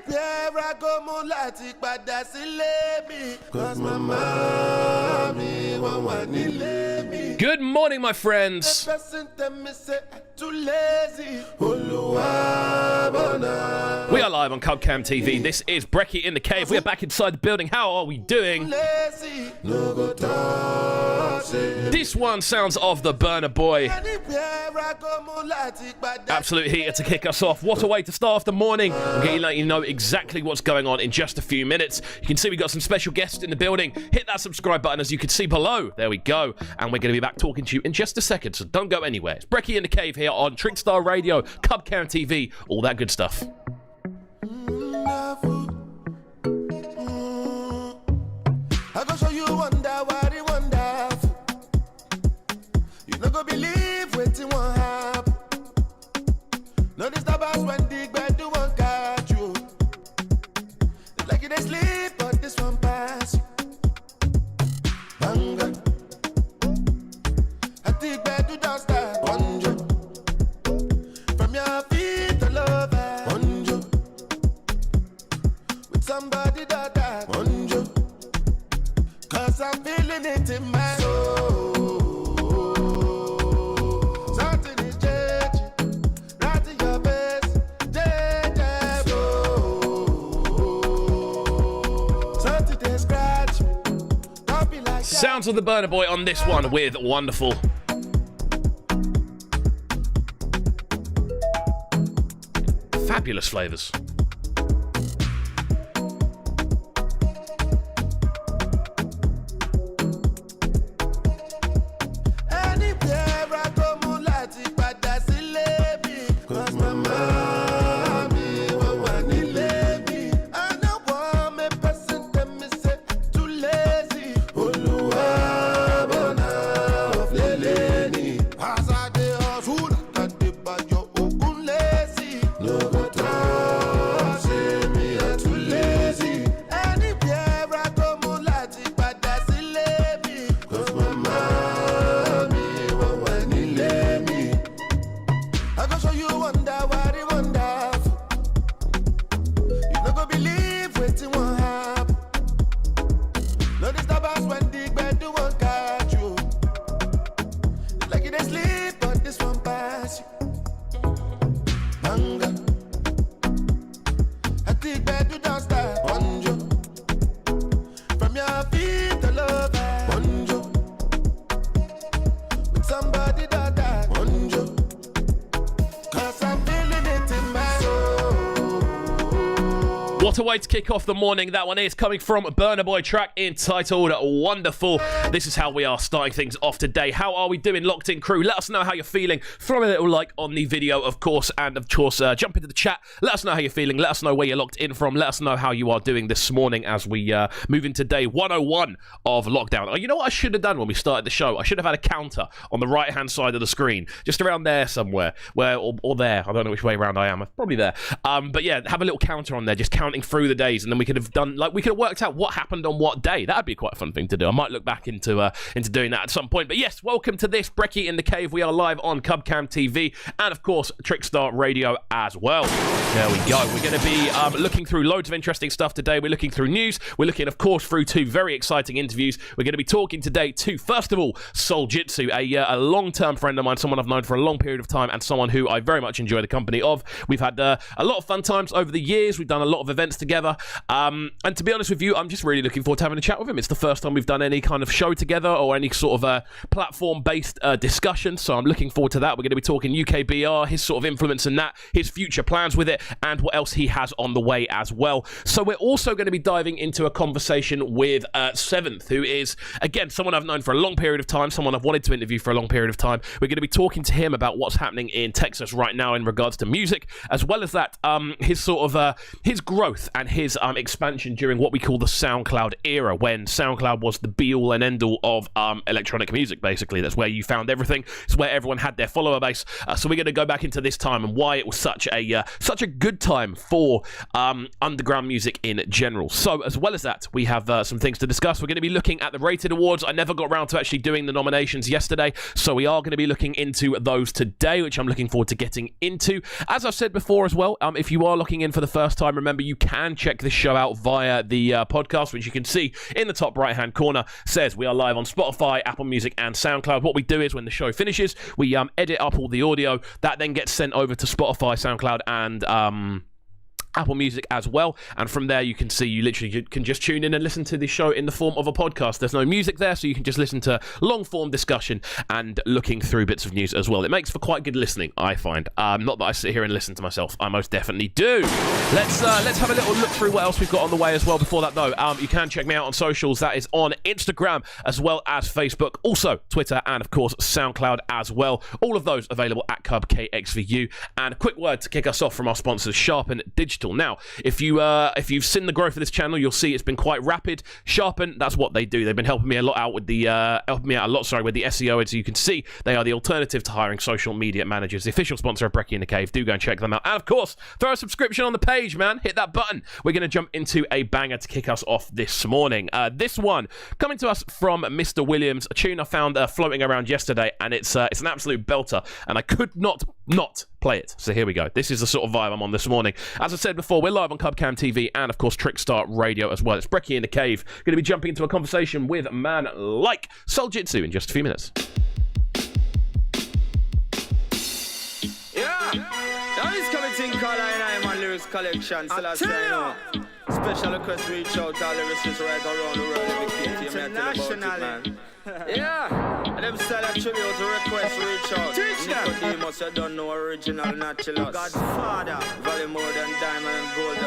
Anywhere I go, mo láti padà sílé mi. 'Cause my mommy won't want me. Good morning, my friends. We are live on Cubcam TV. This is Brekky In The Cave. We are back inside the building. How are we doing? This one sounds of the Burner Boy. Absolute heater to kick us off. What a way to start off the morning. I'm going to let you know exactly what's going on in just a few minutes. You can see we've got some special guests in the building. Hit that subscribe button as you can see below. There we go. And we're going to be back talking to you in just a second, so don't go anywhere. It's Brekky In The Cave here on Trickstar Radio, Cubcam TV, all that good stuff. I go show you wonder what it wonderful. You no go believe wetin won't happen. No disturb us when the bed do won't catch you. It's like you dey sleep, but this one pass you. Banga. I think bed do don't start. Bonjo. From your feet all over. Bonjo. With somebody that bonjo. 'Cause I'm feeling it in my soul. Something is changing, right in your face, change something they scratch me, don't be like Sounds of the Burner Boy on this one with Wonderful. Fabulous flavours. What a way to kick off the morning. That one is coming from Burner Boy, track entitled Wonderful. This is how we are starting things off today. How are we doing, locked in crew? Let us know how you're feeling. Throw a little like on the video, of course, and of course, jump into the chat. Let us know how you're feeling. Let us know where you're locked in from. Let us know how you are doing this morning as we move into day 101 of lockdown. Oh, you know what I should have done when we started the show? I should have had a counter on the right-hand side of the screen, just around there somewhere, where or there. I don't know which way around I am. Probably there. But yeah, have a little counter on there, just counting through the days, and then we could have done, like, we could have worked out what happened on what day. That'd be quite a fun thing to do. I might look back into doing that at some point. But yes, welcome to this Brekky In The Cave. We are live on Cubcam TV and of course Trickstar Radio as well. There we go. We're going to be looking through loads of interesting stuff today. We're looking through news. We're looking, of course, through two very exciting interviews. We're going to be talking today to, first of all, Soljitsu, a long-term friend of mine, someone I've known for a long period of time, and someone who I very much enjoy the company of. We've had a lot of fun times over the years. We've done a lot of events together. And to be honest with you, I'm just really looking forward to having a chat with him. It's the first time we've done any kind of show together or any sort of platform-based discussion, so I'm looking forward to that. We're going to be talking UKBR, his sort of influence in that, his future plans with it, and what else he has on the way as well. So we're also going to be diving into a conversation with Sevnth, who is, again, someone I've known for a long period of time, someone I've wanted to interview for a long period of time. We're going to be talking to him about what's happening in Texas right now in regards to music, as well as that, his sort of his growth and his expansion during what we call the SoundCloud era, when SoundCloud was the be-all and end-all of electronic music, basically. That's where you found everything. It's where everyone had their follower base. So we're going to go back into this time and why it was such a good time for underground music in general. So as well as that, we have some things to discuss. We're going to be looking at the Rated Awards. I never got around to actually doing the nominations yesterday, so we are going to be looking into those today, which I'm looking forward to getting into. As I've said before as well, if you are looking in for the first time, remember you can check this show out via the podcast, which you can see in the top right-hand corner. Says we are live on Spotify, Apple Music, and SoundCloud. What we do is when the show finishes, we edit up all the audio. That then gets sent over to Spotify, SoundCloud, and Apple Music as well, and from there you can see you literally can just tune in and listen to the show in the form of a podcast. There's no music there, so you can just listen to long form discussion and looking through bits of news as well. It makes for quite good listening, I find. Not that I sit here and listen to myself, I most definitely do. Let's have a little look through what else we've got on the way as well. Before that though, you can check me out on socials. That is on Instagram as well as Facebook, also Twitter, and of course SoundCloud as well. All of those available at Cub KXVU. And a quick word to kick us off from our sponsors, Sharpen Digital. Now, if you've seen the growth of this channel, you'll see it's been quite rapid. Sharpen, that's what they do. They've been helping me a lot out with the with the SEO. As you can see, they are the alternative to hiring social media managers. The official sponsor of Brekky In The Cave. Do go and check them out. And of course, throw a subscription on the page, man. Hit that button. We're going to jump into a banger to kick us off this morning. This one coming to us from Mr. Williams, a tune I found floating around yesterday, and it's an absolute belter, and I could not play it. So here we go. This is the sort of vibe I'm on this morning. As I said before, we're live on Cubcam TV and of course Trickstar Radio as well. It's Brekky In The Cave. Going to be jumping into a conversation with a man like Soljitsu in just a few minutes. Yeah, now this coming thing called I Man Lyrics Collection. Special request reach out to all the listeners right around the world. International. Yeah, and them style of tribute to request reach out. Nicodemus, you don't know original Naturalus. Godfather, value more than diamond and gold.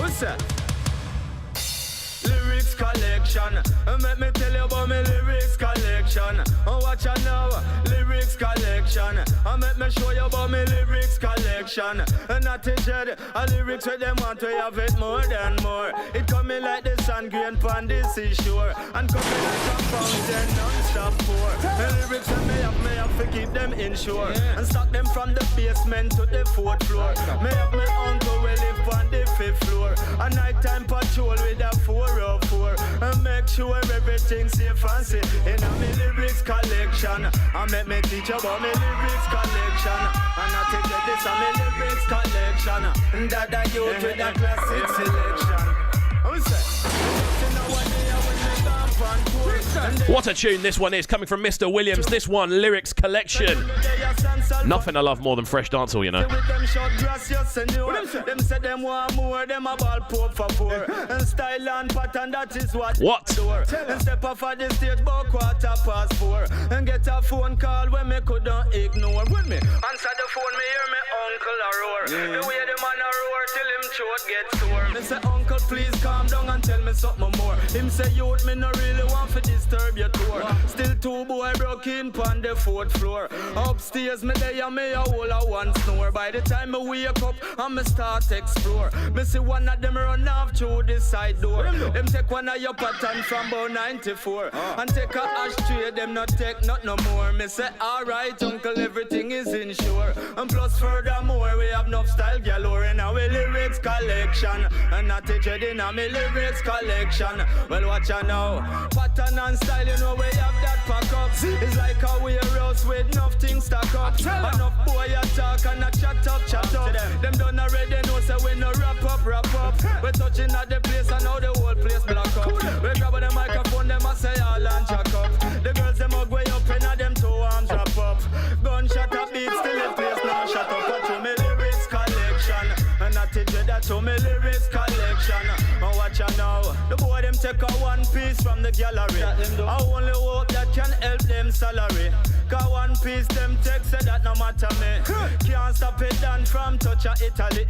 Who's that? Lyrics collection, let me tell you about my lyrics collection. Watch out now, lyrics collection. Let me show you about my lyrics collection. Not to dread, a lyrics with them want to have it more than more. It coming like the sun grain pan the seashore, and coming like a fountain non-stop pour. Lyrics that may have to keep them inshore, and stock them from the basement to the 4th floor. May have my uncle will live on the 5th floor. A nighttime patrol with a 404, and make sure everything's safe and safe. In a me lyrics collection, I make me teach about me lyrics collection, and I take this on me lyrics collection. That I youth with a classic selection. Who's that? What a tune this one is, coming from Mr. Williams. This one, Lyrics Collection. Nothing I love more than fresh dancehall, you know. What? Step off of the stage about 4:15 and get a phone call when me couldn't ignore. When me answer the phone, me hear me uncle a roar. The way the man a roar till him throat gets sore. Me say, uncle, please calm down and tell me something more. Him say, youth, me no really want to disturb your tour. Still 2 boy broke in on the 4th floor. Upstairs, me there and me a whole a one snore. By the time me wake up and me start explore, me see one of them run off through the side door. Them take one of your pattern from about 94 and take a ashtray. Them not take not no more. Me say, alright, uncle, everything is insured. And plus furthermore, we have enough style galore in our lyrics collection, and not a dread in our lyrics collection. Well, watch out now, pattern and style, you know we have that pack up. It's like a warehouse with nothing stack up. Enough boy a talk and a chat up. Them done already know, so we no wrap up. We're touching at the place and now the whole place block up. We grab the microphone, them a say all and jack up. The girls them hug way up and them 2 arms wrap up. Gunshot a beat, still the place now shut up. But to me lyrics collection, and not to that to me lyrics collection. And watch out now, the boy them take a one piece from the gallery. I only hope that can help them salary. Cause one piece them take say that no matter me. Can't stop it done from touch a Italy.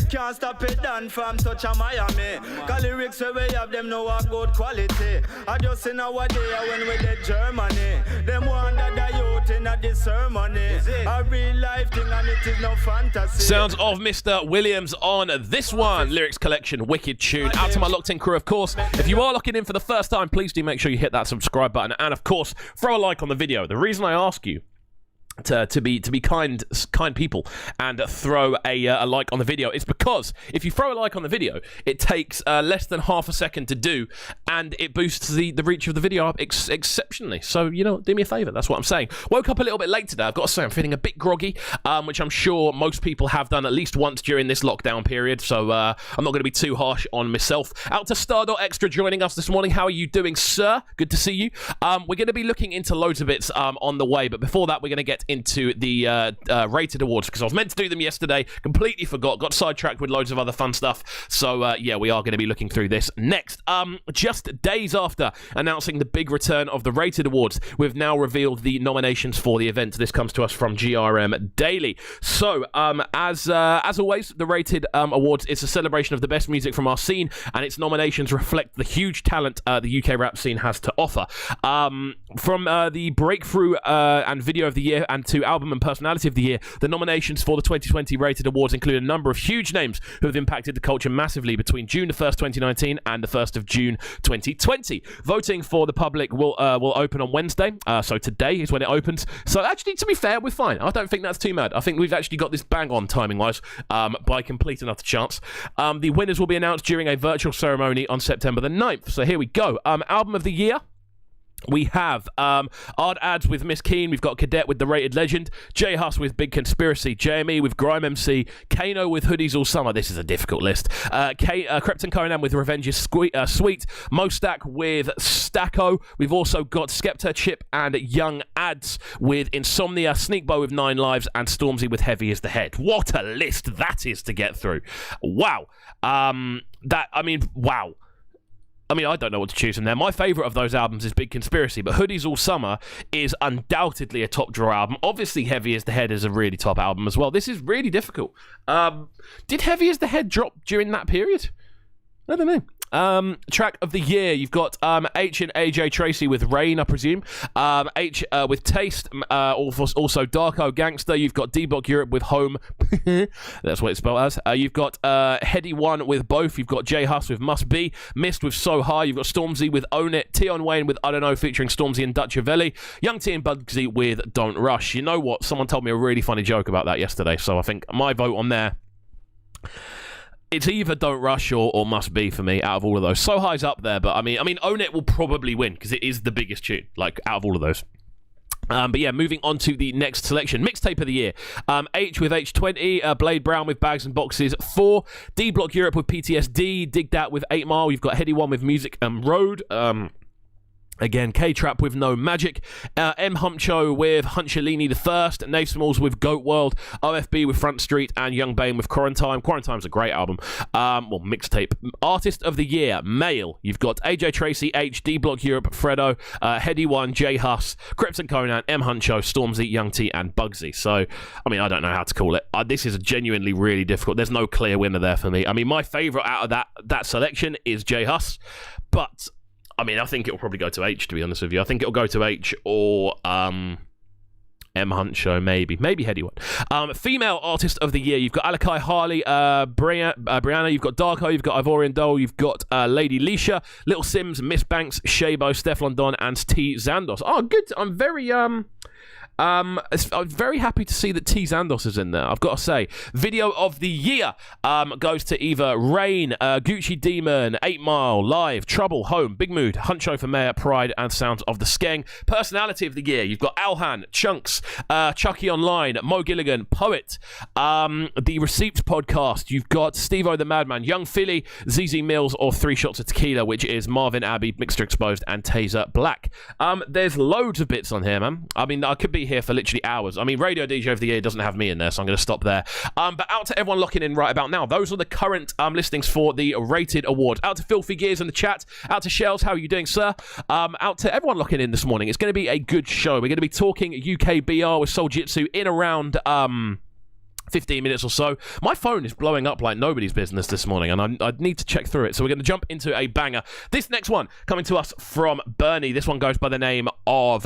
Can't stop it done from touch a Miami. Cause lyrics where we have them know a good quality. I just in our day when we did Germany. Them wonder the youth in a this ceremony. A real life thing and it is no fantasy. Sounds of Mr. Williams on this one, Lyrics Collection, wicked tune. Out to my locked in crew, of course. If you are locking in for the first time, please do make sure you hit that subscribe button, and of course throw a like on the video. The reason I ask you to be kind people and throw a like on the video. It's because if you throw a like on the video, it takes less than half a second to do, and it boosts the reach of the video up exceptionally. So, you know, do me a favor. That's what I'm saying. Woke up a little bit late today. I've got to say, I'm feeling a bit groggy, which I'm sure most people have done at least once during this lockdown period. So I'm not going to be too harsh on myself. Out to Star.Extra joining us this morning. How are you doing, sir? Good to see you. We're going to be looking into loads of bits on the way, but before that, we're going to get into the rated awards, because I was meant to do them yesterday, completely forgot, got sidetracked with loads of other fun stuff. So yeah, we are going to be looking through this next. Just days after announcing the big return of the rated awards, we've now revealed the nominations for the event. This comes to us from GRM Daily. So as always, the rated awards is a celebration of the best music from our scene, and its nominations reflect the huge talent the UK rap scene has to offer. From the breakthrough and video of the year and to album and personality of the year, the nominations for the 2020 rated awards include a number of huge names who have impacted the culture massively between June the 1st, 2019 and the 1st of June 2020. Voting for the public will open on Wednesday, so today is when it opens. So actually, to be fair, we're fine. I don't think that's too mad. I think we've actually got this bang on timing-wise by complete enough chance. The winners will be announced during a virtual ceremony on September the 9th. So here we go. Album of the year. We have Ard Ads with Miss Keen. We've got Cadet with The Rated Legend, J Hus with Big Conspiracy, JME with Grime MC, Kano with Hoodies All Summer. This is a difficult list. Krypton Conan with Revenge is Sweet, Mostack with Stacko. We've also got Skepta, Chip, and Young Ads with Insomnia, Sneakbo with 9 Lives, and Stormzy with Heavy Is the Head. What a list that is to get through. Wow. Wow. I mean, I don't know what to choose from there. My favourite of those albums is Big Conspiracy, but Hoodies All Summer is undoubtedly a top draw album. Obviously, Heavy As the Head is a really top album as well. This is really difficult. Did Heavy As the Head drop during that period? I don't know. Track of the year, you've got H and AJ Tracy with Rain, I presume. H with Taste, also Darko Gangster. You've got D-Block Europe with Home. That's what it's spelled as. You've got Heady One with Both. You've got J Hus with Must Be. Mist with So High. You've got Stormzy with Own It. Tion Wayne with I Don't Know featuring Stormzy and Dutchavelli. Young T and Bugsy with Don't Rush. You know what? Someone told me a really funny joke about that yesterday, so I think my vote on there, it's either Don't Rush or Must Be for me out of all of those. So High's up there, but I mean, Own It will probably win because it is the biggest tune, like, out of all of those. But yeah, moving on to the next selection. Mixtape of the year. H with H20, Blade Brown with Bags and Boxes 4, D-Block Europe with PTSD, Dig That with 8 Mile, you've got Heady One with Music Road, again, K-Trap with No Magic, M. Humcho with Hunchalini the First, Nave Smalls with Goat World, OFB with Front Street, and Young Bane with Quarantine. Quarantine's a great album. Mixtape. Artist of the Year, male. You've got AJ Tracy, H, D-Block Europe, Fredo, Heady One, J Hus, Krypton Conan, M. Huncho, Stormzy, Young T, and Bugsy. So, I mean, I don't know how to call it. This is genuinely really difficult. There's no clear winner there for me. I mean, my favourite out of that selection is J Hus, but I mean, I think it'll probably go to H, to be honest with you. I think it'll go to H or M. Huncho, maybe Heady One. Female Artist of the Year, you've got Alakai Harley, Brianna, you've got Darko, you've got Ivorian Dole, you've got Lady Leisha, Little Sims, Miss Banks, Shabo, Stefflon Don, and T. Zandos. Oh, good. I'm very happy to see that T. Zandos is in there, I've got to say. Video of the Year goes to either Rain, Gucci Demon, 8 Mile, Live, Trouble, Home, Big Mood, Huncho for Mayor, Pride, and Sounds of the Skeng. Personality of the Year, you've got Alhan, Chunks, Chucky Online, Mo Gilligan, Poet, The Receipts Podcast, you've got Steve-O the Madman, Young Philly, ZZ Mills, or 3 Shots of Tequila, which is Marvin Abbey, Mixture Exposed, and Taser Black. There's loads of bits on here, man. I mean, I could be here for literally hours. I mean, Radio DJ of the Year doesn't have me in there, so I'm going to stop there. But out to everyone locking in right about now. Those are the current listings for the rated awards. Out to Filthy Gears in the chat. Out to Shells, how are you doing, sir? Out to everyone locking in this morning. It's going to be a good show. We're going to be talking UKBR with Soljitsu in around 15 minutes or so. My phone is blowing up like nobody's business this morning, and I need to check through it. So we're going to jump into a banger. This next one coming to us from Bernie. This one goes by the name of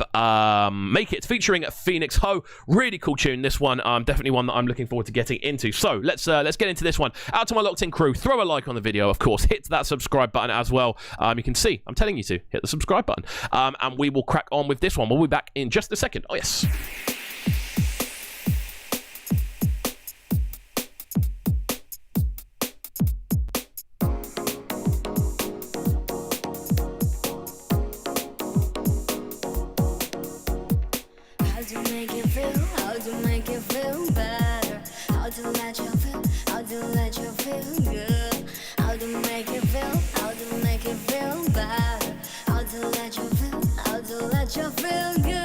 Make It, featuring Phoenix Ho. Really cool tune, this one. Definitely one that I'm looking forward to getting into. So let's get into this one. Out to my locked in crew, throw a like on the video, of course. Hit that subscribe button as well. You can see, I'm telling you to hit the subscribe button. And we will crack on with this one. We'll be back in just a second. Oh, yes. to let you feel good, how to make you feel, how to make you feel better, how to let you feel, how to let you feel good.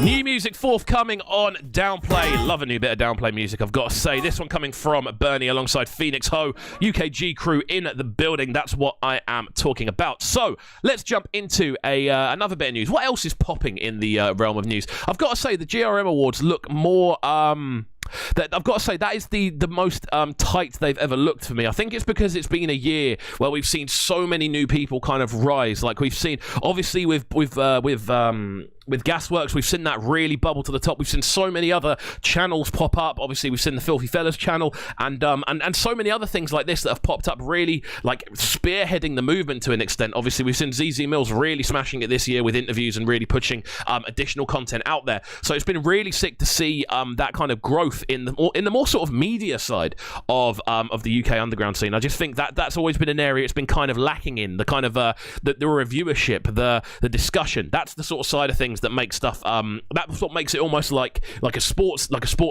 New music forthcoming on Downplay. Love a new bit of Downplay music, I've got to say. This one coming from Bernie alongside Phoenix Ho. UKG crew in the building. That's what I am talking about. So let's jump into another bit of news. What else is popping in the realm of news? I've got to say the GRM Awards look more... I've got to say that is the most tight they've ever looked for me. I think it's because it's been a year where we've seen so many new people kind of rise. Like we've seen, obviously with Gasworks, we've seen that really bubble to the top. We've seen so many other channels pop up. Obviously, we've seen the Filthy Fellas channel and so many other things like this that have popped up, really like spearheading the movement to an extent. Obviously, we've seen ZZ Mills really smashing it this year with interviews and really pushing additional content out there. So it's been really sick to see that kind of growth in the more sort of media side of the UK underground scene. I just think that's always been an area it's been kind of lacking in, the kind of the reviewership, the discussion. That's the sort of side of things that makes stuff that's what makes it almost like a sport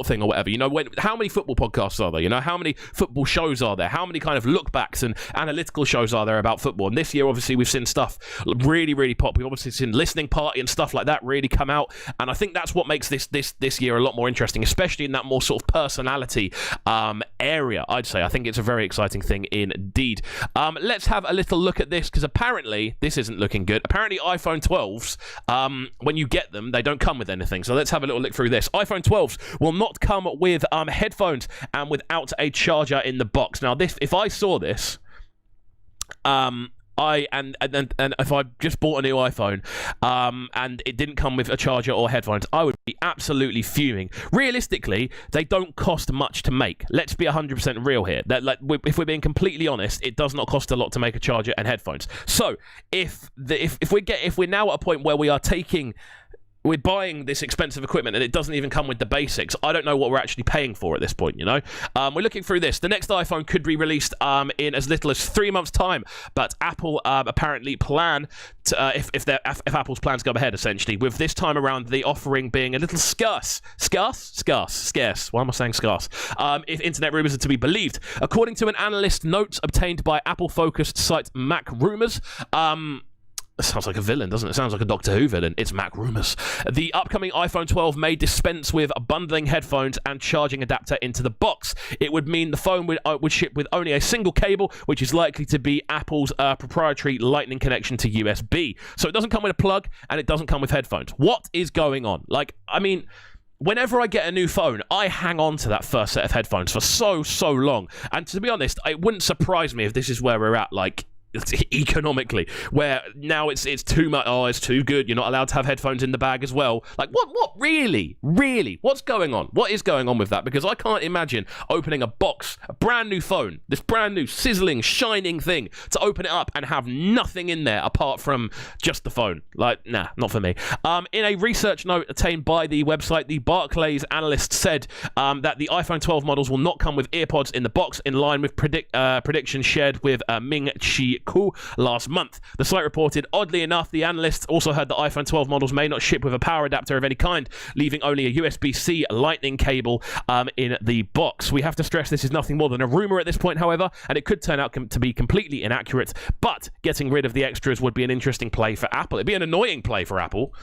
thing or whatever. You know, how many football podcasts are there? You know, how many football shows are there? How many kind of look backs and analytical shows are there about football? And this year, obviously, we've seen stuff really, really pop. We've obviously seen Listening Party and stuff like that really come out, and I think that's what makes this year a lot more interesting, especially in that more sort of personality area. I'd say I think it's a very exciting thing indeed. Let's have a little look at this, because apparently this isn't looking good. Apparently iPhone 12s, when you get them, they don't come with anything. So let's have a little look through this. iPhone 12s will not come with headphones and without a charger in the box. Now, this, if I saw this, and if I just bought a new iPhone and it didn't come with a charger or headphones, I would be absolutely fuming. Realistically, they don't cost much to make. Let's be 100% real here. If we're being completely honest, it does not cost a lot to make a charger and headphones. So if we're now at a point where we're buying this expensive equipment and it doesn't even come with the basics, I don't know what we're actually paying for at this point, you know? We're looking through this. The next iPhone could be released in as little as 3 months' time, but Apple apparently plan to, if Apple's plans go ahead, essentially, with this time around the offering being a little scarce. Why am I saying scarce? If internet rumors are to be believed. According to an analyst note obtained by Apple-focused site Mac Rumors, it sounds like a villain, doesn't it? It sounds like a Doctor Who villain. It's Mac Rumors. The upcoming iPhone 12 may dispense with bundling headphones and charging adapter into the box. It would mean the phone would ship with only a single cable, which is likely to be Apple's proprietary Lightning connection to USB. So it doesn't come with a plug, and it doesn't come with headphones. What is going on? Like, I mean, whenever I get a new phone, I hang on to that first set of headphones for so long. And to be honest, it wouldn't surprise me if this is where we're at, like, economically, where now it's too much. Oh, it's too good, you're not allowed to have headphones in the bag as well. Like, what really what's going on? What is going on with that? Because I can't imagine opening a box, a brand new phone, this brand new sizzling shining thing, to open it up and have nothing in there apart from just the phone. Like, nah, not for me. In a research note obtained by the website, the Barclays analyst said that the iPhone 12 models will not come with earpods in the box, in line with predictions shared with Ming Chi pretty cool last month. The site reported, oddly enough, the analysts also heard that iPhone 12 models may not ship with a power adapter of any kind, leaving only a USB-C lightning cable in the box. We have to stress this is nothing more than a rumor at this point, however, and it could turn out to be completely inaccurate, but getting rid of the extras would be an interesting play for Apple. It'd be an annoying play for Apple.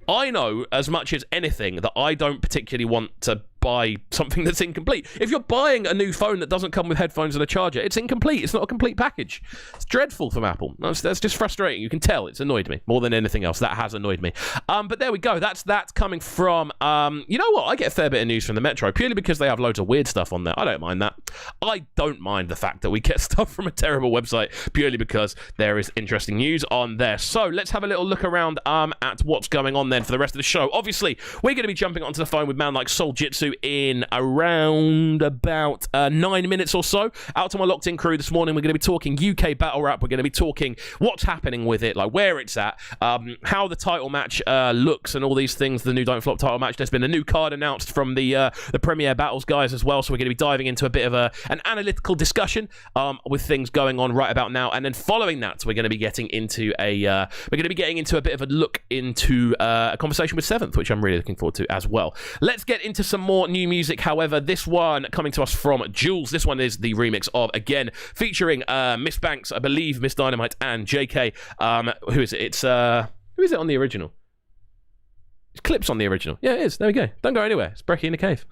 I know as much as anything that I don't particularly want to buy something that's incomplete. If you're buying a new phone that doesn't come with headphones and a charger, it's incomplete. It's not a complete package. It's dreadful from Apple. That's just frustrating. You can tell it's annoyed me more than anything else. That has annoyed me. But there we go. That's coming from, you know what? I get a fair bit of news from the Metro, purely because they have loads of weird stuff on there. I don't mind that. I don't mind the fact that we get stuff from a terrible website, purely because there is interesting news on there. So let's have a little look around at what's going on then for the rest of the show. Obviously, we're going to be jumping onto the phone with man like Soljitsu in around about 9 minutes or so. Out to my locked in crew this morning, we're going to be talking UK battle rap. We're going to be talking what's happening with it, like where it's at, how the title match looks and all these things, the new Don't Flop title match. There's been a new card announced from the Premier Battles guys as well, so we're going to be diving into a bit of an analytical discussion with things going on right about now. And then following that, we're going to be getting into a bit of a look into a conversation with Sevnth, which I'm really looking forward to as well. Let's get into some more new music. However, this one coming to us from Jules. This one is the remix of Again, featuring Miss Banks, I believe, Miss Dynamite, and JK. Who is it? It's who is it on the original? It's Clips on the original. Yeah, it is. There we go. Don't go anywhere. It's Brekky In The Cave.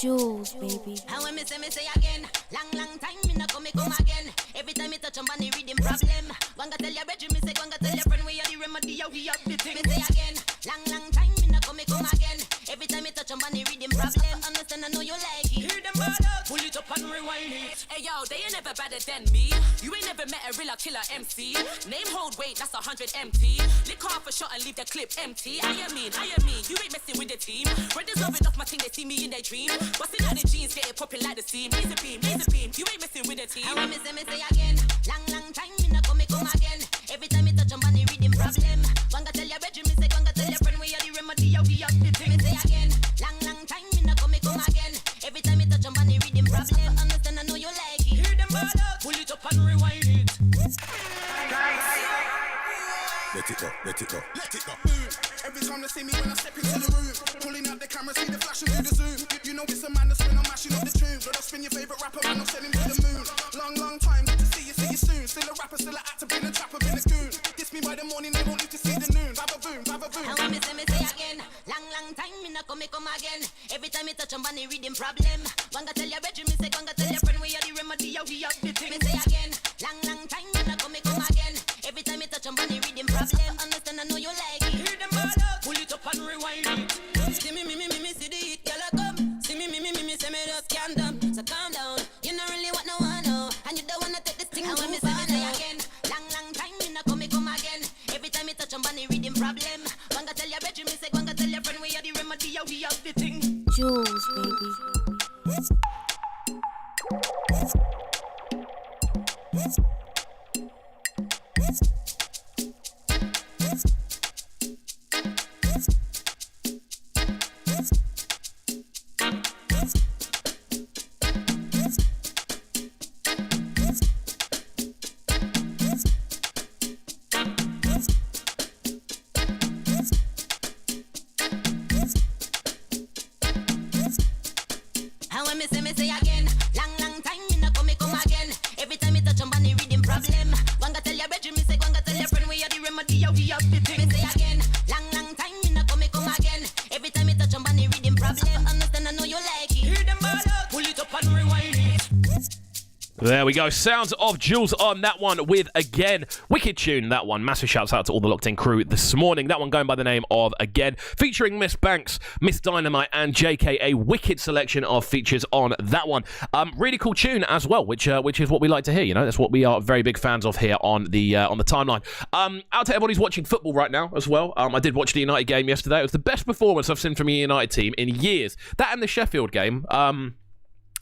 Jules, baby. How I miss again. Long time, me not come again. Every time me touch on money, reading problem. Wanga tell your bedroom, me say, wanga tell your friend, we are the remedy, we are the thing. Me say again. Long time, me not come again. Every time me touch on money, reading problem. Understand, I know you like it. Hear them ball out, pull it up and rewind it. Hey yo, they ain't never better than me. You ain't never met a real killer MC. Name, hold, weight, that's 100 MT. Lick half a shot and leave the clip empty. I am mean, you ain't messing with the team. Brothers love it off my thing, they see me in their dream. Busting out the jeans, get it popping like the steam. Laser beam, you ain't messing with the team. How I miss again. Long time, me not come again. Every time me touch on money, reading problem. Wanga tell your bedroom, me say, wanga tell your friend, we are the remedy, we are the thing. Me say again. Long time, me not come again. Every time me touch on money, reading problem. Understand, I know you like it. Hear them ball out, pull it up and rewind it. Let it go, let it go, let it go. Every time they see me when I step into the room, pulling out the camera, see the flash and do the zoom. You know it's a madness when I'm mashing up the tune. But I'll spin your favourite rapper man, I'll send him to the moon. Long time, good to see you soon. Still a rapper, still an actor, been a trapper, been a goon. Diss me by the morning, they won't need to see the noon. Have a boom, have a boom. How I miss again. Long time, me not come again. Every time me touch on money, reading problem. Wanga tell your bedroom, me say, wanga tell your friend, we are the remedy, we are the thing. Me say again. Long time, me not come again. Every time me touch on money, reading problem. Understand, I know you like it. Hear them ball out, pull it up and rewind it. See me, see the hit, girl, I come. See me, say me just can't dumb. So calm down, you not really want no one, no. And you don't wanna take this thing too far, no. Again. Long time, me not come again. Every time me touch on money, reading problem. Wanga tell your bedroom, me say, wanga tell your friend, we are the remedy, we are the thing. Jules, baby. How I miss again. Long time, me not come again. Every time me touch on money, reading problem. Wanga tell your bedroom, me say, wanga tell your friend, we are the remedy, we are the thing. Me say again. Long time, me not come again. Every time me touch on money, reading problem. Understand, I know you like it. Hear them ball out, pull it up and rewind it. There we go. Sounds of Jules on that one with Again. Wicked tune, that one. Massive shouts out to all the locked in crew this morning. That one going by the name of Again, featuring Miss Banks, Miss Dynamite, and JK. A wicked selection of features on that one. Really cool tune as well, which is what we like to hear. You know, that's what we are very big fans of here on the timeline. Out to everybody who's watching football right now as well. I did watch the United game yesterday. It was the best performance I've seen from a United team in years. That and the Sheffield game.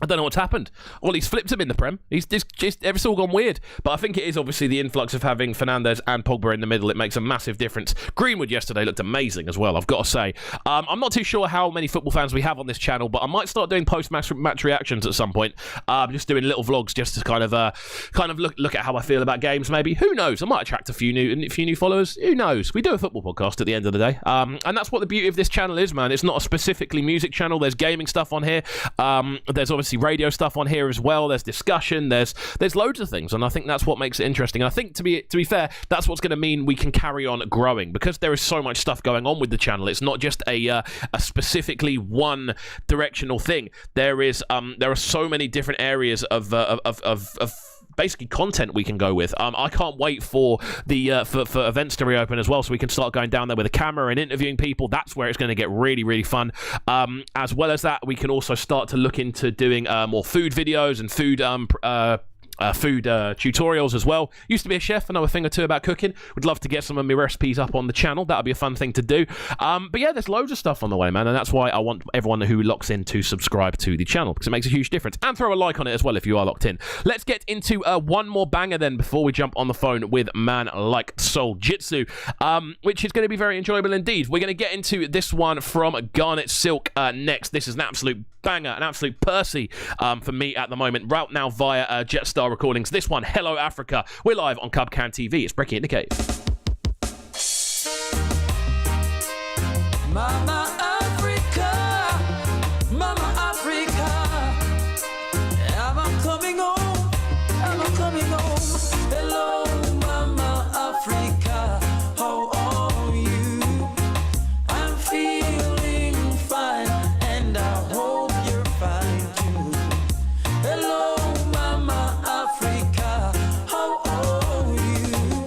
I don't know what's happened. Well, he's flipped him in the Prem. It's all gone weird. But I think it is obviously the influx of having Fernandes and Pogba in the middle. It makes a massive difference. Greenwood yesterday looked amazing as well, I've got to say. I'm not too sure how many football fans we have on this channel, but I might start doing post-match reactions at some point. Just doing little vlogs just to kind of look at how I feel about games, maybe. Who knows? I might attract a few new followers. Who knows? We do a football podcast at the end of the day. And that's what the beauty of this channel is, man. It's not a specifically music channel. There's gaming stuff on here. There's obviously radio stuff on here as well. There's discussion. There's loads of things, and I think that's what makes it interesting. And I think to be fair, that's what's going to mean we can carry on growing, because there is so much stuff going on with the channel. It's not just a specifically one directional thing. There are so many different areas of basically content we can go with. I can't wait for the for events to reopen as well, so we can start going down there with a camera and interviewing people. That's where it's going to get really, really fun. As well as that, we can also start to look into doing more food videos and food tutorials as well. Used to be a chef. I know a thing or two about cooking. Would love to get some of my recipes up on the channel. That would be a fun thing to do. But yeah, there's loads of stuff on the way, man, and that's why I want everyone who locks in to subscribe to the channel, because it makes a huge difference. And throw a like on it as well if you are locked in. Let's get into one more banger then before we jump on the phone with man like Soljitsu, which is going to be very enjoyable indeed. We're going to get into this one from Garnet Silk next. This is an absolute banger, an absolute Percy for me at the moment. Right now via Jetstar Recordings. This one, Hello Africa. We're live on Cubcan TV. It's Brekky in the Cave. Mama Africa, Mama Africa, I'm coming home, I'm coming home. Hello, Mama Africa, how are you? I'm feeling fine, and I hope you're fine too. Hello, Mama Africa, how are you?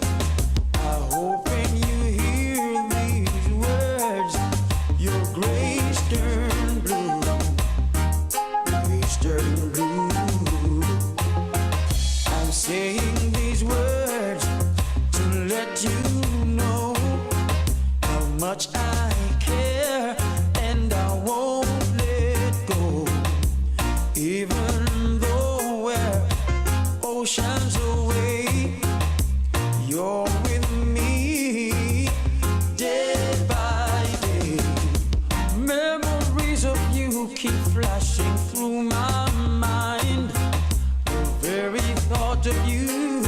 I hope when you hear these words, your grace turn blue, grace turn blue. I'm saying these words to let you know how much I care, and I won't let go, even though we're oceans away. You're with me day by day. Memories of you keep flashing through my mind. The very thought of you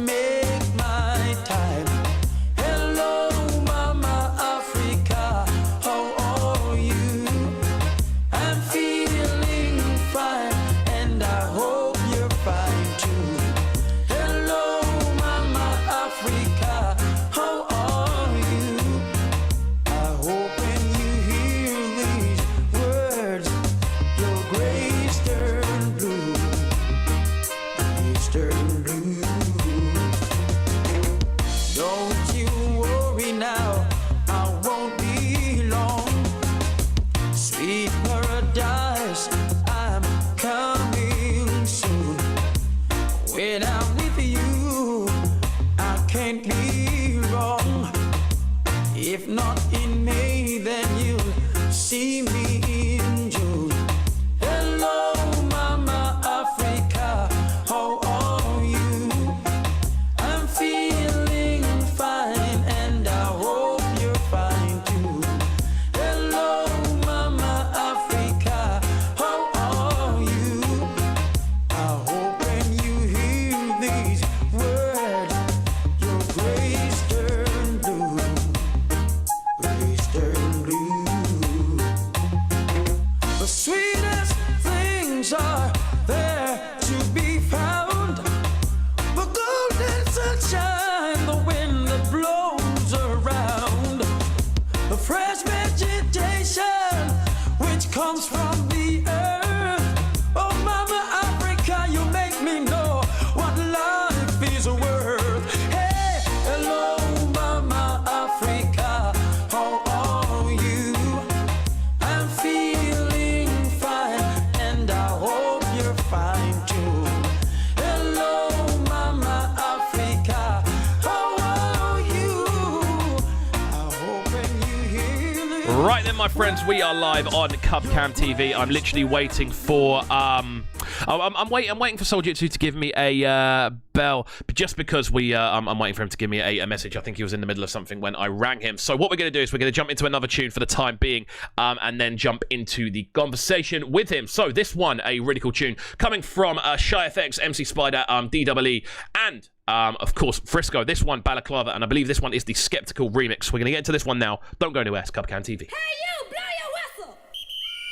make my time. Hello, Mama Africa, how are you? I'm feeling fine, and I hope you're fine too. Hello, Mama Africa, how are you? I hope when you hear these words, your grace turn blue, grace turn blue. Don't you worry now, I won't be long. Sweet paradise, I'm coming soon. When I'm with you, I can't be wrong. If not in May, then you'll see me in June. Hello, Mama Africa, how are you? I'm feeling fine, and I hope you're fine too. Hello, Mama Africa, how are you? I hope when you hear these words, your grace turn blue, grace turn blue. Right then, my friends, we are live on Cubcam TV. I'm literally waiting for I'm waiting for Soljitsu to give me a bell, just because I'm waiting for him to give me a message. I think he was in the middle of something when I rang him. So what we're going to do is we're going to jump into another tune for the time being, and then jump into the conversation with him. So this one, a really cool tune coming from Shy FX, MC Spider, DEE, and of course, Frisco. This one, Balaclava, and I believe this one is the Skeptical remix. We're going to get into this one now. Don't go anywhere. It's Cubcam TV. Hey, you, blow your whistle.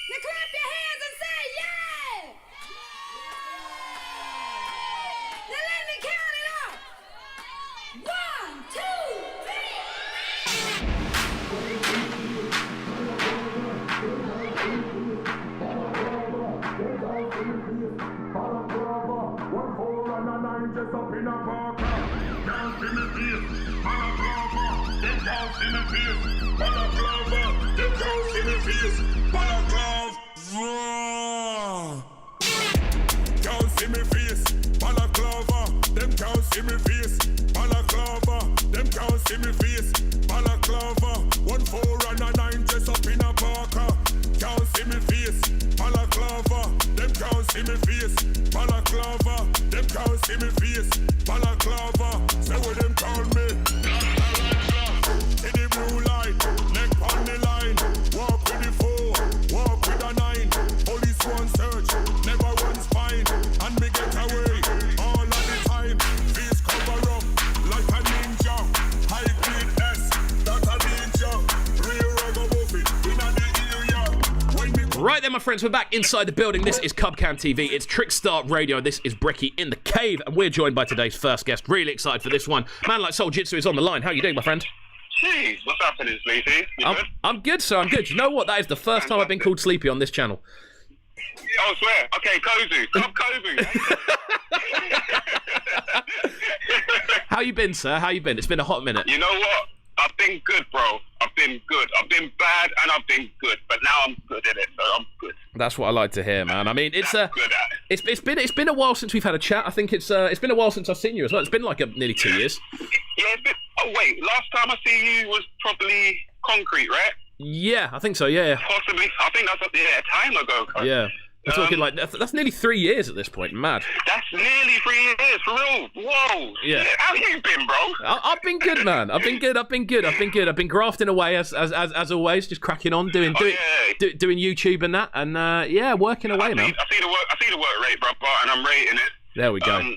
Now clap your hands and say, yeah. Now let me count it out. 1, 2, Can't see me face, balaclava. Them can't see me face, balaclava. Them can't see me face, balaclava. 1 4 and a 9 dress up in a parka. Can't see me face, balaclava. Them can't see me face, balaclava. Them can't see me face, balaclava. Say what them call me. In the blue light, neck on the line. Walk with the 4, walk with a 9. Police one search, never one spine. And me get away all of the time. Face cover up like a ninja. High grade S, that's a ninja. Real ragamuffin in the area. When me Right then, my friends, we're back inside the building. This is Cubcam TV. It's Trickstar Radio. This is Brekky In The Cave, and we're joined by today's first guest. Really excited for this one. Man like Soljitsu is on the line. How you doing, my friend? Hey, what's happening, Sleepy? You good? I'm good, sir. I'm good. You know what? That is the first time I've been called Sleepy on this channel. Oh, swear. Okay, Kozu. Come Kozu. How you been, sir? How you been? It's been a hot minute. You know what? I've been good, bro. I've been good. I've been bad and I've been good, but now I'm good at it, so I'm good. That's what I like to hear, man. I mean, it's good at it. It's been a while since we've had a chat. I think it's been a while since I've seen you as well. It's been like nearly 2 years. Yeah, it's been. Oh wait, last time I see you was probably Concrete, right? Yeah, I think so. Yeah. Possibly. I think that's a time ago. Yeah. We're talking like that's nearly 3 years at this point. Mad. That's nearly 3 years for real. Whoa. Yeah. How you been, bro? I've been good, man. I've been good. I've been grafting away as always, just cracking on, doing YouTube and that, and yeah, working away, man. I see the work rate, bro, and I'm rating it. There we go.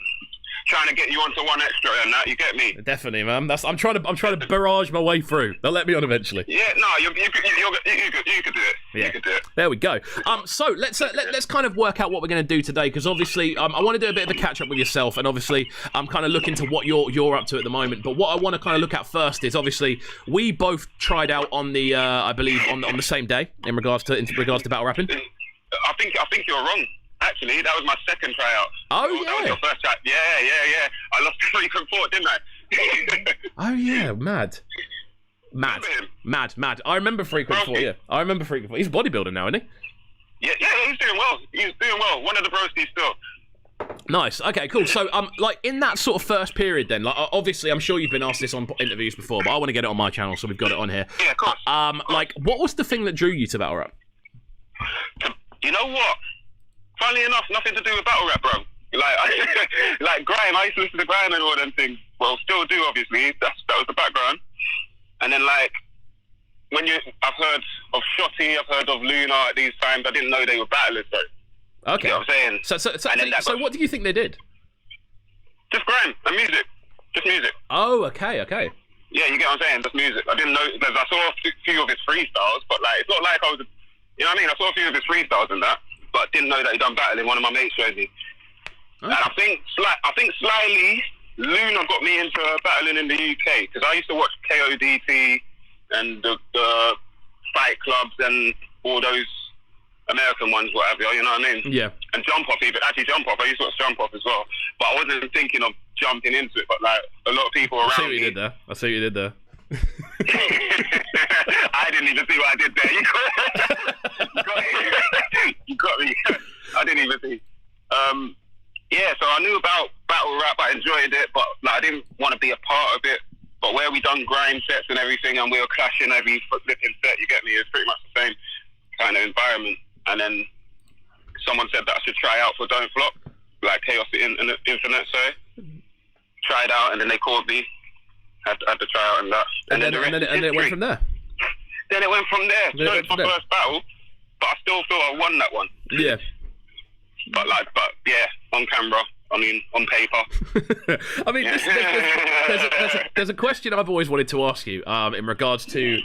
Trying to get you onto one extra and that, you get me? Definitely, man. I'm trying to barrage my way through. They'll let me on eventually. Yeah, no, you could do it. Yeah. You could do it. There we go. So let's kind of work out what we're going to do today, because obviously I want to do a bit of a catch up with yourself, and obviously I'm kind of looking to what you're up to at the moment. But what I want to kind of look at first is obviously we both tried out on the I believe on the same day in regards to battle rapping. I think you're wrong. Actually, that was my second tryout. Oh, yeah. That was your first try. Yeah. I lost 3-4, didn't I? Oh, yeah. Mad. I remember 3-4, yeah. I remember 3-4. He's a bodybuilder now, isn't he? Yeah, he's doing well. One of the broskies still. Nice. Okay, cool. So, like, in that sort of first period then, like, obviously, I'm sure you've been asked this on interviews before, but I want to get it on my channel, so we've got it on here. Yeah, of course. Like, what was the thing that drew you to battle rap? You know what? Funnily enough, nothing to do with battle rap, bro. Like grime. I used to listen to grime and all them things. Well, still do, obviously. That was the background. And then, like, I've heard of Shotty, I've heard of Luna at these times. I didn't know they were battlers, though. Okay. You know what I'm saying? So what do you think they did? Just grime and music. Just music. Oh, okay. Yeah, you get what I'm saying? Just music. I didn't know. I saw a few of his freestyles, but like, it's not like I was. You know what I mean? I saw a few of his freestyles and that. But didn't know that he'd done battling. One of my mates showed me. Okay. And I think slyly, Luna got me into battling in the UK, because I used to watch KODT and the fight clubs and all those American ones, whatever, you know what I mean? Yeah. And Jump Off even. Actually, Jump Off. I used to watch Jump Off as well. But I wasn't thinking of jumping into it, but like a lot of people around me. I see what you did there. I didn't even see what I did there. You got me. I didn't even see. Yeah, so I knew about battle rap. I enjoyed it, but like, I didn't want to be a part of it. But where we done grime sets and everything, and we were clashing every flipping set, you get me. It was pretty much the same kind of environment. And then someone said that I should try out for Don't Flop, like Chaos Infinite, so tried out, and then they called me, had to try out and that. And then it went from there. Then it went from there. So it's my first battle, but I still feel I won that one. Yeah. But yeah, on camera, I mean, on paper. I mean, there's a question I've always wanted to ask you in regards to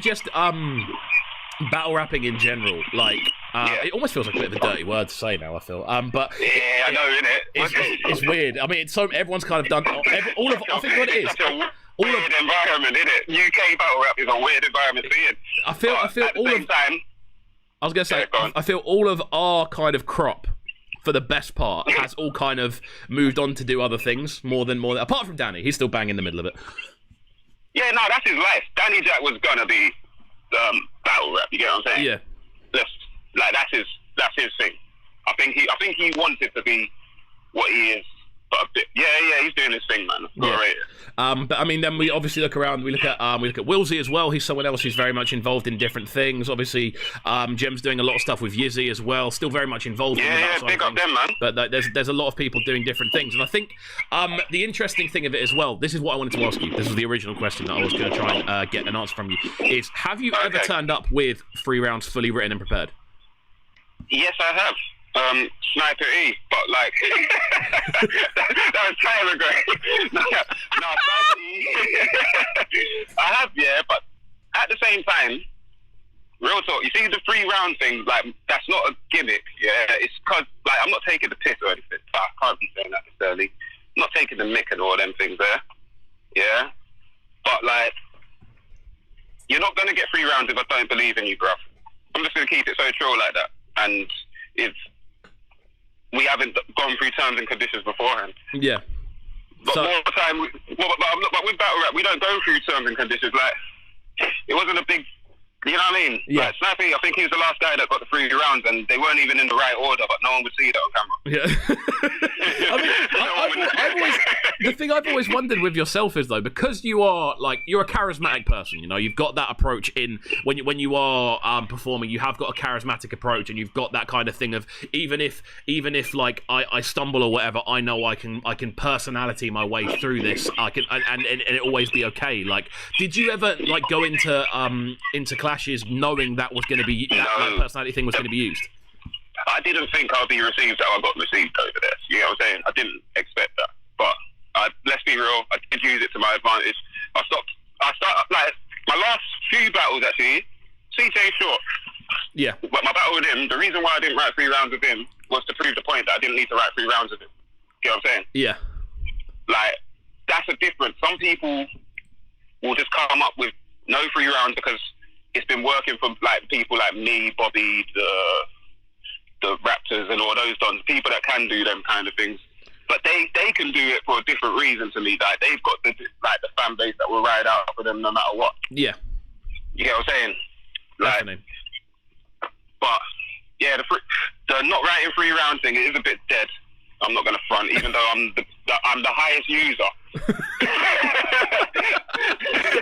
just battle rapping in general. Like, it almost feels like a bit of a dirty word to say now, I feel. But yeah, I know, innit? It's weird. I mean, it's so everyone's kind of done all of. I think what it is. Weird environment, isn't it? UK battle rap is a weird environment to be in. I feel all of. I was gonna say, I feel all of our kind of crop, for the best part, has all kind of moved on to do other things more than apart from Danny. He's still bang in the middle of it. Yeah, no, that's his life. Danny Jack was gonna be battle rap. You get what I'm saying? Yeah. That's his thing. I think he wanted to be what he is. But he's doing his thing, man. Yeah. Right. But I mean, then we obviously look around. We look at Wilsey as well. He's someone else who's very much involved in different things. Obviously, Jem's doing a lot of stuff with Yizzy as well. Still very much involved. Yeah, big up them, man. But there's a lot of people doing different things, and I think the interesting thing of it as well. This is what I wanted to ask you. This was the original question that I was going to try and get an answer from you. Is have you ever turned up with 3 rounds fully written and prepared? Yes, I have. Sniper E, but like that was time ago. no, Sniper E. I have, yeah, but at the same time, real talk. You see the 3 round thing, like that's not a gimmick. Yeah, it's cause like I'm not taking the piss or anything. I can't be saying that necessarily. I'm not taking the mick and all them things there. Yeah, but like you're not gonna get 3 rounds if I don't believe in you, bruv. I'm just gonna keep it so true like that, and if we haven't gone through terms and conditions beforehand. Yeah. But more time, but with battle rap, we don't go through terms and conditions. Like, it wasn't a big, you know what I mean? Yeah. Like, Snappy, I think he was the last guy that got the 3 rounds, and they weren't even in the right order, but no one would see that on camera. Yeah. I mean, the thing I've always wondered with yourself is, though, because you're a charismatic person, you know, you've got that approach in, when you are performing, you have got a charismatic approach, and you've got that kind of thing of, even if like, I stumble or whatever, I know I can personality my way through this, and it always be okay. Like, did you ever, like, go into clashes knowing that was going to be, that personality thing was going to be used? I didn't think I'd be received how I got received over there. You know what I'm saying? I didn't expect that. But let's be real, I did use it to my advantage. I started, like, my last few battles, actually, CJ Short. Yeah. But my battle with him, the reason why I didn't write 3 rounds with him was to prove the point that I didn't need to write 3 rounds with him. You know what I'm saying? Yeah. Like, that's a difference. Some people will just come up with no 3 rounds because it's been working for, like, people like me, Bobby, the Raptors and all those dons, people that can do them kind of things. But they can do it for a different reason to me. Like, they've got the fan base that will ride out for them no matter what. Yeah. You get what I'm saying? Like, definitely. But yeah, the not writing 3 round thing, it is a bit dead. I'm not gonna front, even though I'm the highest user.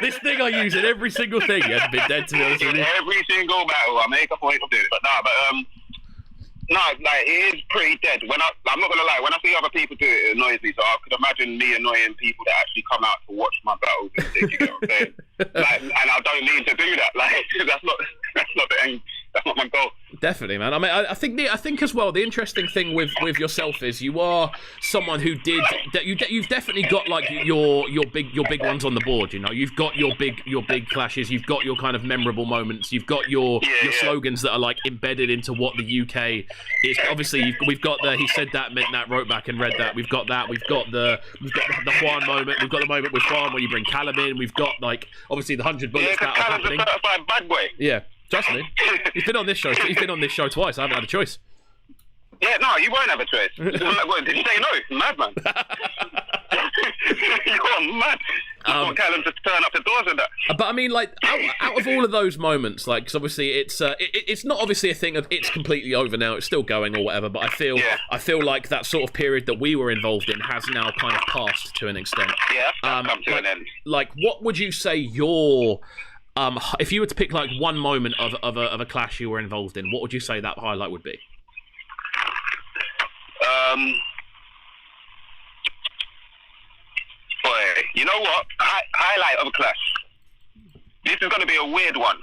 This thing I use in every single thing has been dead, to be honest with you. Every single battle, I make a point of doing it. But no, like, it is pretty dead. I'm not gonna lie, when I see other people do it, it annoys me. So I could imagine me annoying people that actually come out to watch my battles and think, you get what I'm saying? Like, and I don't mean to do that. Like, that's not the end. That's not my goal. Definitely, man. I mean, I think as well, the interesting thing with yourself is you are someone who you've definitely got, like, your big ones on the board. You know, you've got your big clashes. You've got your kind of memorable moments. You've got your slogans that are, like, embedded into what the UK is. Obviously, we've got the he said that, meant that, wrote back and read that. We've got that. We've got the Juan moment. We've got the moment with Juan where you bring Callum in. We've got, like, obviously the 100 bullets that are happening. Callum's a certified bad boy. Yeah. Trust me. He's been on this show. He's been on this show twice. I haven't had a choice. Yeah, no, you won't have a choice. What, did you say no? Madman. You're mad. I want Callum to turn up the doors and that. But I mean, like, out of all of those moments, like, 'cause obviously it's not obviously a thing of it's completely over now. It's still going or whatever. But I feel like that sort of period that we were involved in has now kind of passed to an extent. Yeah, come to an end. Like, what would you say your If you were to pick like one moment of a clash you were involved in, what would you say that highlight would be? Boy, you know what? Highlight of a clash. This is going to be a weird one.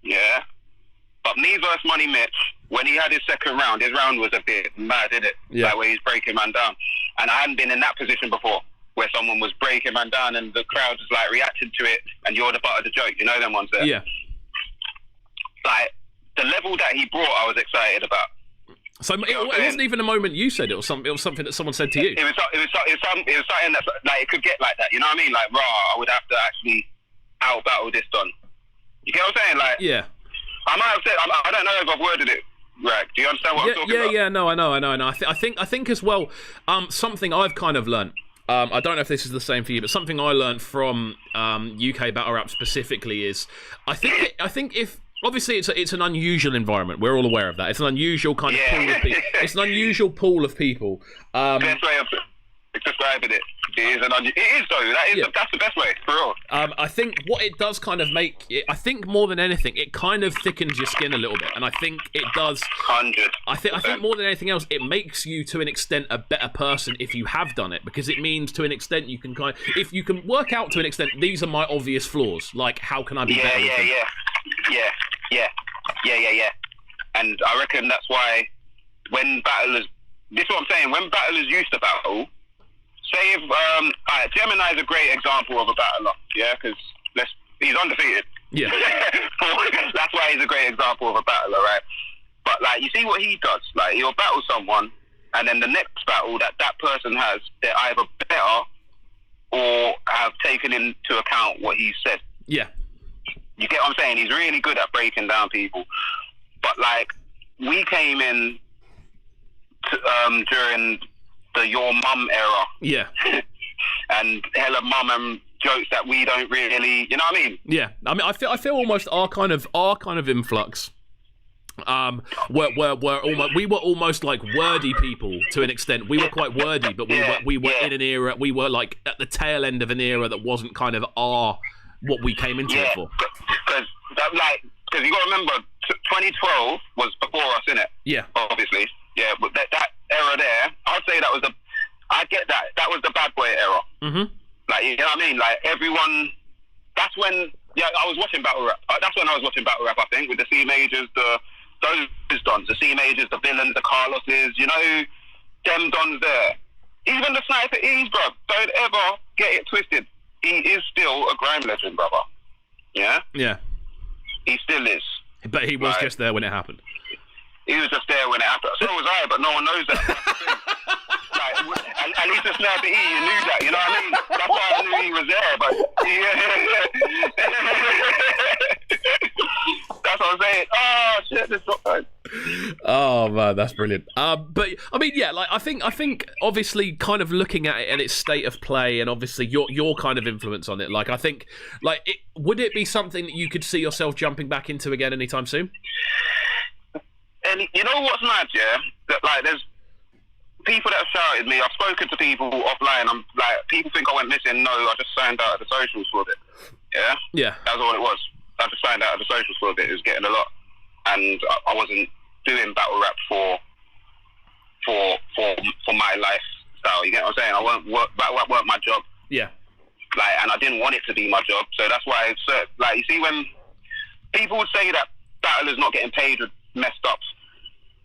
Yeah. But me versus Money Mitch, when he had his second round, his round was a bit mad, didn't it? Yeah. Like where he's breaking man down. And I hadn't been in that position before, where someone was breaking man down and the crowd was like reacting to it, and you're the butt of the joke. You know them ones there? Yeah. Like, the level that he brought, I was excited about. So it wasn't even a moment you said, it was something that someone said to you. It was something that, like, it could get like that. You know what I mean? Like, I would have to actually out-battle this Don. You get what I'm saying? Like, yeah. I might have said, I don't know if I've worded it right. Do you understand what I'm talking about? Yeah, no, I know. I think as well, something I've kind of learnt, I don't know if this is the same for you, but something I learnt from UK battle rap specifically is, I think if, obviously it's an unusual environment, we're all aware of that. It's an unusual kind of pool of people. It's an unusual pool of people. Best way of describing it. It is though. That's the best way, for real. I think what it does kind of make it, I think more than anything, it kind of thickens your skin a little bit, and I think it does. 100%. I think more than anything else, it makes you to an extent a better person if you have done it, because it means to an extent you can if you can work out to an extent, these are my obvious flaws. Like, how can I be better? Yeah. And I reckon that's why when battlers, this is what I'm saying, when battlers used to battle. Say if Gemini is a great example of a battler, yeah, because he's undefeated. Yeah. That's why he's a great example of a battler, right? But like, you see what he does. Like, he'll battle someone, and then the next battle that person has, they're either better or have taken into account what he said. Yeah. You get what I'm saying? He's really good at breaking down people. But like, we came in during the your mum era. Yeah. And hella mum and jokes that we don't really, you know what I mean? Yeah. I mean, I feel almost our kind of influx. We were almost like wordy people to an extent. We were quite wordy, but we were in an era. We were like at the tail end of an era that wasn't kind of what we came into it for. Because you got to remember, 2012 was before us, innit? Yeah. Obviously. Yeah, but that era there, I'd say I get that. That was the bad boy era. Mm-hmm. Like, you know what I mean? Like, everyone, that's when, I was watching battle rap. That's when I was watching battle rap, I think, with the C majors, those dons, the C majors, the villains, the Carloses, you know, them dons there. Even the Sniper E's, bro. Don't ever get it twisted. He is still a grime legend, brother. Yeah? Yeah. He still is. But he was just there when it happened. He was just there when it happened. So was I, but no one knows that. Like, at least the Sniper E, you knew that, you know what I mean? That's why I knew he was there, but that's what I'm saying. Oh shit, this dropped. Oh man, that's brilliant. But I mean, yeah, like I think obviously kind of looking at it and its state of play, and obviously your kind of influence on it. Like I think, would it be something that you could see yourself jumping back into again anytime soon? And you know what's mad, yeah? That like there's people that have shouted me. I've spoken to people offline. I'm like, people think I went missing. No, I just signed out of the socials for a bit. Yeah? Yeah. That's all it was. I just signed out of the socials for a bit. It was getting a lot. And I wasn't doing battle rap for my lifestyle. You get what I'm saying? Battle rap weren't my job. Yeah. Like, and I didn't want it to be my job. So that's why like, you see, when people would say that battlers not getting paid with messed up,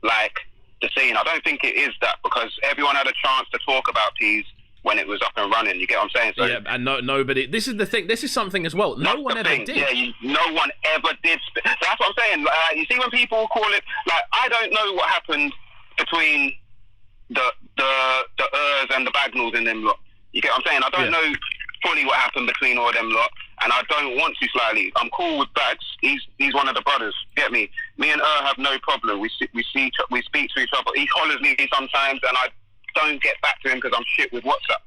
like, the scene, I don't think it is that, because everyone had a chance to talk about Peas when it was up and running. You get what I'm saying? So, yeah, and nobody. This is the thing. This is something as well. No one ever did. Yeah, no one ever did. So that's what I'm saying. You see, when people call it, like, I don't know what happened between the Urs and the Bagnalls in them lot. You get what I'm saying? I don't know fully what happened between all them lot, and I don't want to slightly. I'm cool with Bags. He's one of the brothers. Get me? Me and have no problem. We speak to each other. He hollers me sometimes, and I don't get back to him because I'm shit with WhatsApp.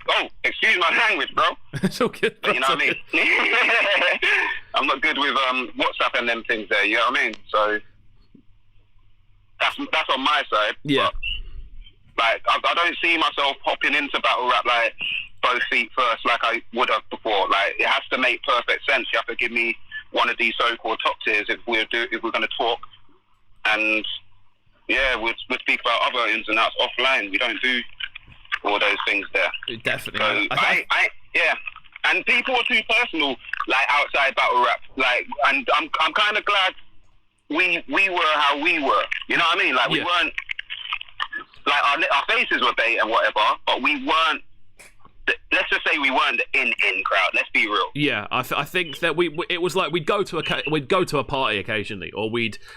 Oh, excuse my language, bro. It's all good. But you know what I mean? I'm not good with WhatsApp and them things there. You know what I mean? So that's on my side. Yeah. But, like, I don't see myself hopping into battle rap like both feet first like I would have before. Like, it has to make perfect sense. You have to give me one of these so-called top tiers if we're going to talk. And yeah, we'd speak about other ins and outs offline. We don't do all those things there. Definitely. So yeah. And people are too personal, like, outside battle rap. Like, and I'm kind of glad we were how we were. You know what I mean? Like, we weren't, like, our faces were bait and whatever, but we weren't, let's just say we weren't the in crowd. Let's be real. Yeah, I think that it was like we'd go to a party occasionally,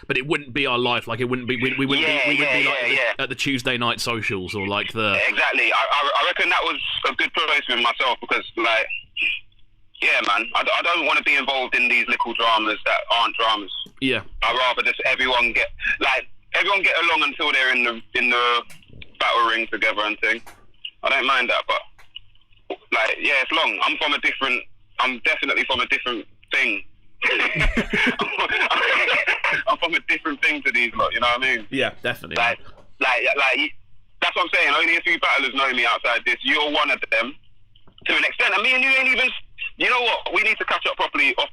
but it wouldn't be our life. Like, it wouldn't be we wouldn't be at the Tuesday night socials or like the. Exactly. I reckon that was a good place with myself because, like, yeah, man, I don't want to be involved in these little dramas that aren't dramas. Yeah. I'd rather just everyone get along until they're in the battle ring together and thing. I don't mind that, but. Like, yeah, it's long. I'm definitely from a different thing. I'm from a different thing to these lot, you know what I mean? Yeah, definitely. Like, that's what I'm saying. Only a few battlers know me outside this. You're one of them, to an extent. And me and you ain't even, you know what? We need to catch up properly off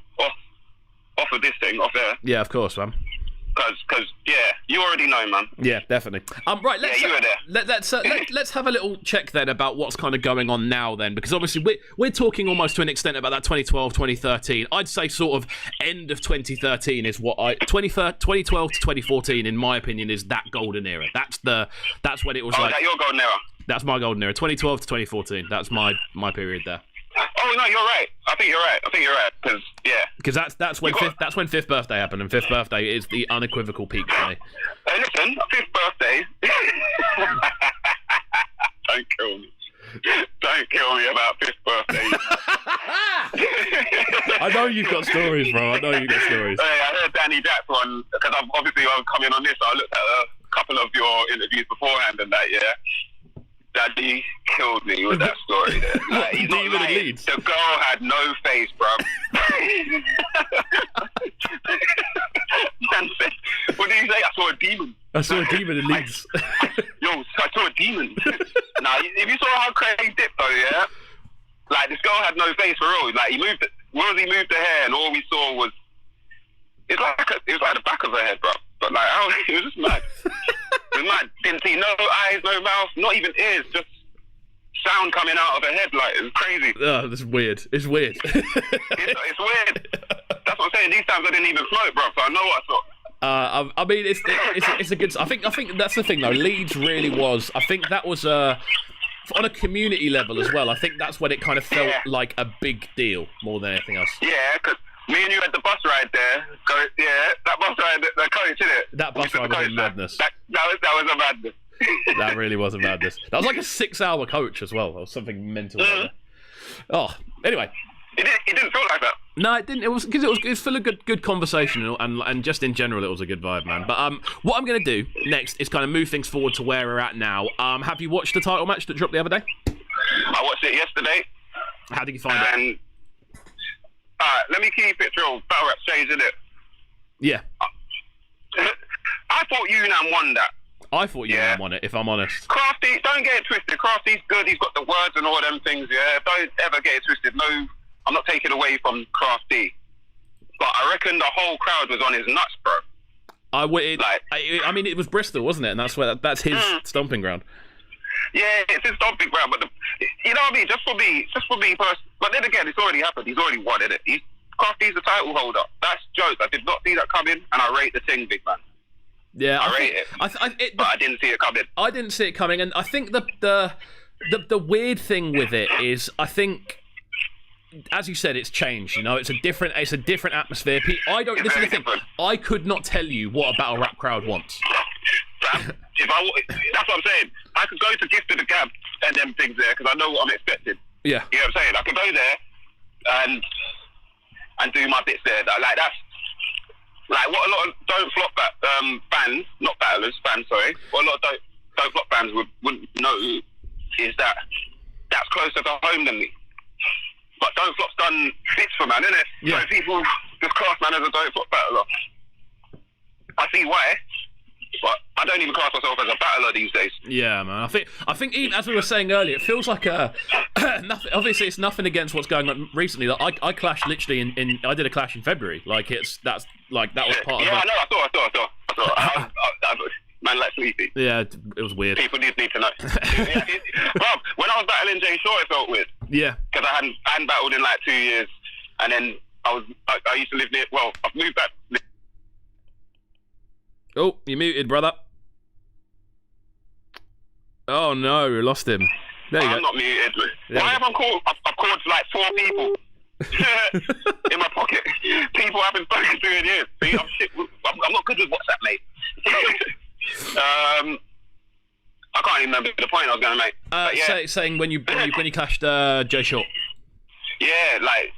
of this thing, off there. Yeah, of course, man. Because yeah, you already know, man. Yeah, definitely. Right, you were there. Let's have a little check then about what's kind of going on now then, because obviously we're talking almost to an extent about that 2012, 2013. I'd say sort of end of 2013 is what 2012 to 2014, in my opinion, is that golden era. That's when it was like. That your golden era. That's my golden era. 2012 to 2014. That's my period there. Oh no, you're right. I think you're right. Because that's when Fifth Birthday happened, and Fifth Birthday is the unequivocal peak for me. Hey, listen, Fifth Birthday. Don't kill me about Fifth Birthday. I know you've got stories, bro. Hey, I heard Danny Jack one because I'm coming on this. So I looked at a couple of your interviews beforehand and that. Yeah. Daddy killed me with that story there. Like, he's not lying. The girl had no face, bro. Man said, what did he say? I saw a demon. I saw a demon in Leeds. I saw a demon. Now, if you saw how Craig dipped though, yeah? Like, this girl had no face for real. Like, he moved the hair and all we saw was, it was like the back of her head, bro. But like, it was just mad. It was mad. Didn't see no eyes, no mouth, not even ears, just sound coming out of her head. Like, it was crazy. Oh, this is weird. It's weird. It's weird. That's what I'm saying. These times I didn't even smoke, bro, so I know what I saw. I mean, it's a good. I think that's the thing though. Leeds really was. I think that was on a community level as well. I think that's when it kind of felt like a big deal more than anything else. Yeah, because me and you had the bus ride there. That bus ride, the coach, innit? That bus ride was a madness. That was a madness. That really was a madness. That was like a 6-hour coach as well. That was something mental. Oh, anyway. It didn't feel like that. No, it didn't. It was because it was full of good conversation and just in general it was a good vibe, man. But what I'm going to do next is kind of move things forward to where we're at now. Have you watched the title match that dropped the other day? I watched it yesterday. How did you find it? Alright, let me keep it real. Battle rap stage, innit? Yeah. I thought Yunnan won that. I thought Yunnan won it, if I'm honest. Crafty, don't get it twisted. Crafty's good. He's got the words and all them things, yeah? Don't ever get it twisted. No, I'm not taking away from Crafty. But I reckon the whole crowd was on his nuts, bro. I mean, it was Bristol, wasn't it? And that's his stomping ground. Yeah, it's his stomping ground, but you know what I mean? Just for me personally. But then again, it's already happened. He's already won, innit? Crafty's the title holder. That's jokes. I did not see that coming, and I rate the thing, big man. Yeah, I rate it. But I didn't see it coming. I didn't see it coming, and I think the weird thing with it is, I think, as you said, it's changed. You know, it's a different atmosphere. This is the thing. I could not tell you what a battle rap crowd wants. That's what I'm saying. I could go to Gift of the Gab and them things there because I know what I'm expecting. Yeah. You know what I'm saying? I could go there and do my bits there. Like, that's like what a lot of don't flop fans, not battlers, fans, sorry. What a lot of don't flop fans wouldn't know is that that's closer to home than me. But don't flop's done bits for man, innit? Yeah. So people just class man as a don't flop battler. I see why. but I don't even class myself as a battler these days. Yeah, man. I think even as we were saying earlier, it feels like nothing, obviously it's nothing against what's going on recently. Like I clashed literally I did a clash in February. Like that was part of. Yeah, I know. I thought. Man, like sleepy. Yeah, it was weird. People need to know. Rob, when I was battling Jay Shaw, it felt weird. Yeah. Because I hadn't battled in like 2 years, and then I used to live near. Well, I've moved back. Oh, you muted, brother. Oh no, we lost him. There you go. I'm not muted. Why have I called? I've called like 4 people in my pocket. People I haven't spoken to in years. See, I'm not good with WhatsApp, mate. I can't even remember the point I was going to make. Yeah. Saying when you clashed Jay Short. Yeah, like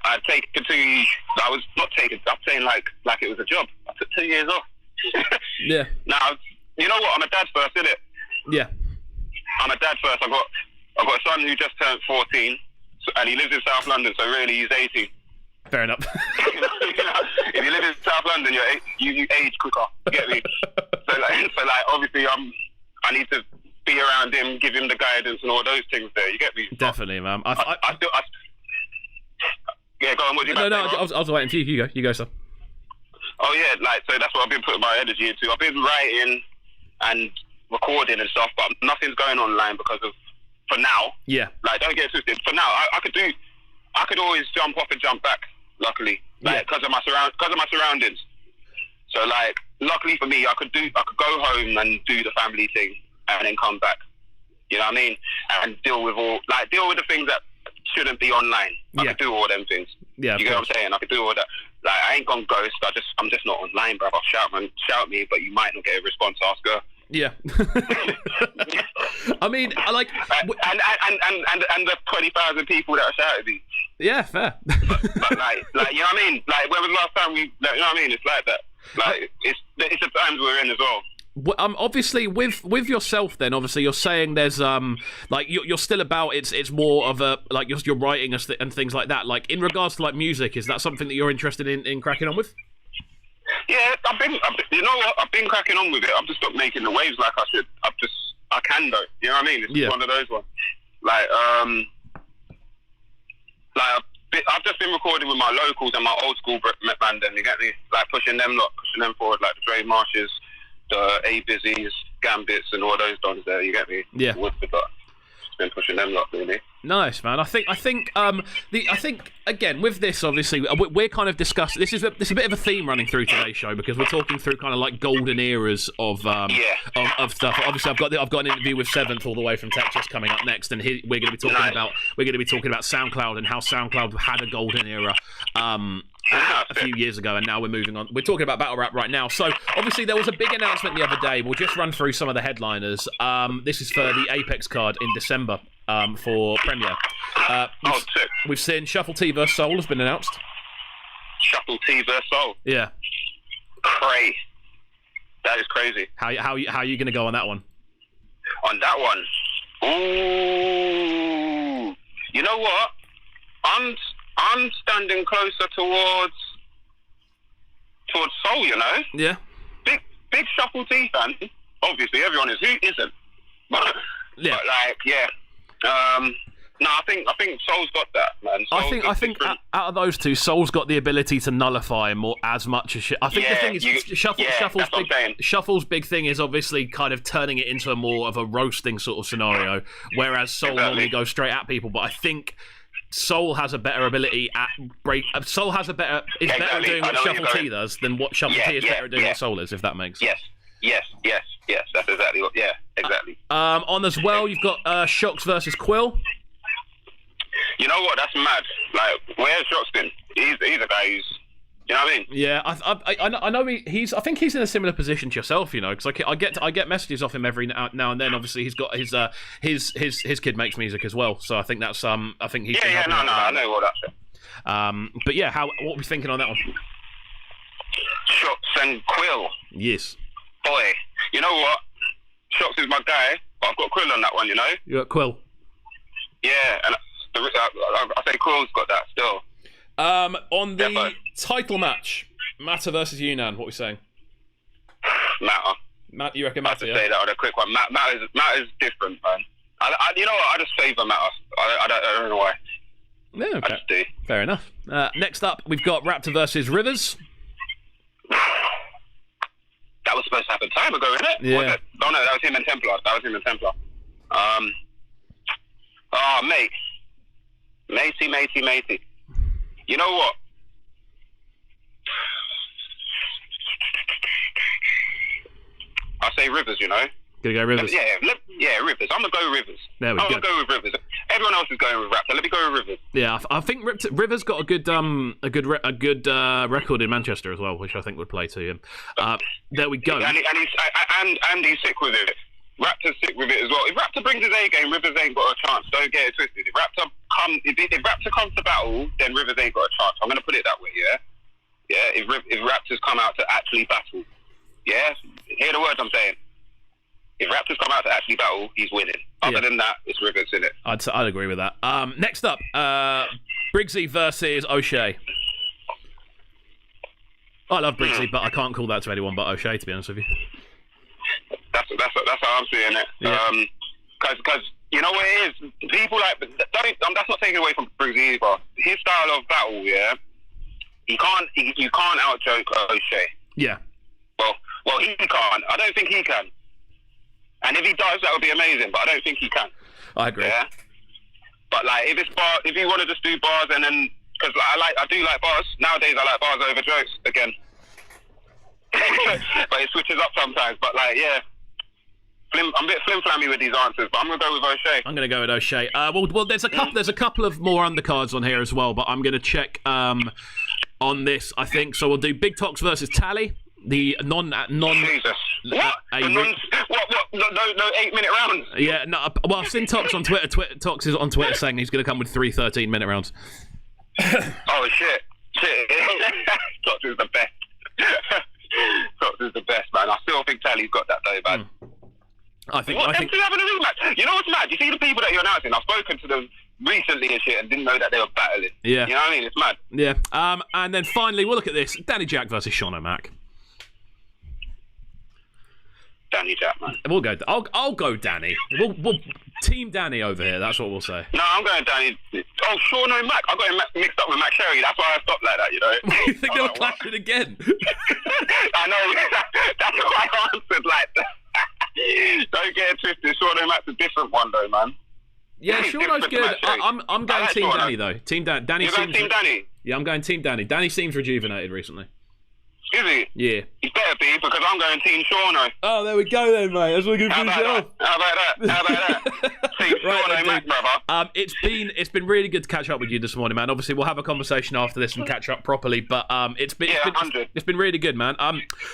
I'd taken 2. I was not taking. I'm saying like it was a job. I took 2 years off. Yeah. Now you know what? I'm a dad first, isn't it? Yeah. I'm a dad first. I've got a son who just turned 14, and he lives in South London. So really, he's 18. Fair enough. If you live in South London, you age quicker. You get me? So like obviously I need to be around him, give him the guidance and all those things there. You get me? Definitely, man. Yeah, go on. What do you? I was waiting for you. You go, sir. Oh yeah, like so that's what I've been putting my energy into. I've been writing and recording and stuff, but nothing's going online because of for now. Yeah. Like don't get it twisted. For now, I could always jump off and jump back. Luckily, like because of my surroundings. So like, luckily for me, I could go home and do the family thing and then come back. You know what I mean? And deal with the things that shouldn't be online. I could do all them things. Yeah. You get what I'm saying? I could do all that. Like I ain't gonna ghost. I'm just not online, bro. Shout me, but you might not get a response. Ask her. Yeah. I mean, I like and the 20,000 people that shouted me. Yeah, fair. but like you know what I mean? Like when was the last time you know what I mean? It's like that. Like it's the times we're in as well. Obviously with yourself then obviously you're saying there's like you're still about it's more of a like you're writing and things like that. Like in regards to like music, is that something that you're interested in cracking on with? Yeah, you know what? I've been cracking on with it. I've just stopped making the waves like I should. I can though. You know what I mean? It's one of those ones. I've just been recording with my locals and my old school band. And you get me? Like pushing them forward, like the Dre Marshes, the A Busies, Gambits, and all those dons there. You get me? Yeah. Woodford, just been pushing them lot really. Nice, man. I think again with this, obviously we're kind of discussing. This is a bit of a theme running through today's show because we're talking through kind of like golden eras of stuff. Obviously, I've got an interview with Sevnth all the way from Texas coming up next, and we're going to be talking about SoundCloud and how SoundCloud had a golden era. A few years ago, and now we're moving on. We're talking about battle rap right now. So obviously there was a big announcement the other day. We'll just run through some of the headliners. This is for the Apex card in December for Premiere. We've seen Shuffle T vs Soul has been announced. Shuffle T vs Soul. Yeah. Crazy. That is crazy. How are you going to go on that one? On that one, ooh. You know what? I'm standing closer towards Soul, you know? Yeah. Big Shuffle T fan. Obviously, everyone is. Who isn't? But like, yeah. No, I think Soul's got that, man. I think out of those two, Soul's got the ability to nullify more as much as shit. I think the thing is, Shuffle's big thing is obviously kind of turning it into more of a roasting sort of scenario, whereas Soul normally goes straight at people. But I think Soul has a better ability at Soul has better at doing what Shuffle T does than what Shuffle T is better at doing what Soul is, if that makes sense. Yes. That's exactly what. Yeah, exactly. On as well, you've got Shocks versus Quill. You know what? That's mad. Like, where's Shocks been? He's a guy who's. You know what I mean? Yeah, I know he's. I think he's in a similar position to yourself. You know, because I get messages off him every now and then. Obviously, he's got his kid makes music as well. So I think that's I think he's. Yeah. No. I know what that's. But yeah, what are we thinking on that one? Shocks and Quill. Yes. Boy, you know what? Shocks is my guy, but I've got Quill on that one. You know. You got Quill. Yeah, and I say Quill's got that still. On the title match, Matter versus Yunnan, what are we saying? Matter. Matt, you reckon I Matt? have to say that on a quick one. Matt is different, man. You know what? I just favour Matt. I don't know why. Yeah, okay. I just do. Fair enough. Next up, we've got Raptor versus Rivers. That was supposed to happen time ago, isn't it? Yeah. Was it? Oh no, that was him and Templar. Oh, mate. Matey. You know what? I say Rivers, you know. Gonna go Rivers. Yeah, Rivers. I'm gonna go Rivers. There we go. I'm gonna go with Rivers. Everyone else is going with Raptor. Let me go with Rivers. Yeah, I think Rivers got a good record in Manchester as well, which I think would play to him. There we go. And he's sick with it. Raptor's sick with it as well. If Raptor brings his A game, Rivers ain't got a chance. Don't get it twisted. If Raptor comes to battle, then Rivers ain't got a chance. I'm gonna put it that way. Yeah. If Raptors come out to actually battle, yeah. Hear the words I'm saying. If Raptors come out to actually battle, he's winning. Other than that, it's Rivers, in it. I'd agree with that. Next up, Briggsy versus O'Shea. I love Briggsy, but I can't call that to anyone but O'Shea, to be honest with you. That's how I'm seeing it. Yeah. Because you know what it is. People like that's not taking away from Briggsy either. His style of battle, yeah. You can't out joke O'Shea. Yeah. Well, he can't. I don't think he can. And if he does, that would be amazing. But I don't think he can. I agree. Yeah. But like, if you want to just do bars and then, because I do like bars nowadays. I like bars over jokes again. But it switches up sometimes. But like, yeah. I'm a bit flim-flammy with these answers, but I'm gonna go with O'Shea. I'm gonna go with O'Shea. Well, there's a couple of more undercards on here as well, but I'm gonna check on this. I think so. We'll do Big Tox versus Tally. The non. Jesus. What? No 8-minute rounds? Yeah. No. Well, I've seen Tox on Twitter. Tox is on Twitter saying he's gonna come with 3 13-minute rounds. Oh shit! Tox is the best. Tox is the best, man. I still think Tally's got that though, man. I think having a rematch. You know what's mad? You see the people that you're announcing. I've spoken to them recently and shit, and didn't know that they were battling. Yeah. You know what I mean? It's mad. Yeah. And then finally, we'll look at this: Danny Jack versus Sean O'Mac. Danny Jack, man. We'll go. I'll go Danny. We'll team Danny over here. That's what we'll say. No, I'm going Danny. Oh, Sean O'Mac. I got him mixed up with Mac Sherry. That's why I stopped like that. You know. You think they'll clash it again? I know. That's why I answered like that. Don't get it twisted. Sean O'Mac's a different one, though, man. Yeah, Sean's good. I'm going Team Sean, Danny though. Team Danny. You're going Team Danny? Yeah, I'm going Team Danny. Danny seems rejuvenated recently. Is he? Yeah. He better be, because I'm going Team Shauno. Oh, there we go then, mate. That's looking for yourself. How about that? Team Shauno, Mac, brother. It's been really good to catch up with you this morning, man. Obviously, we'll have a conversation after this and catch up properly. But it's been really good, man.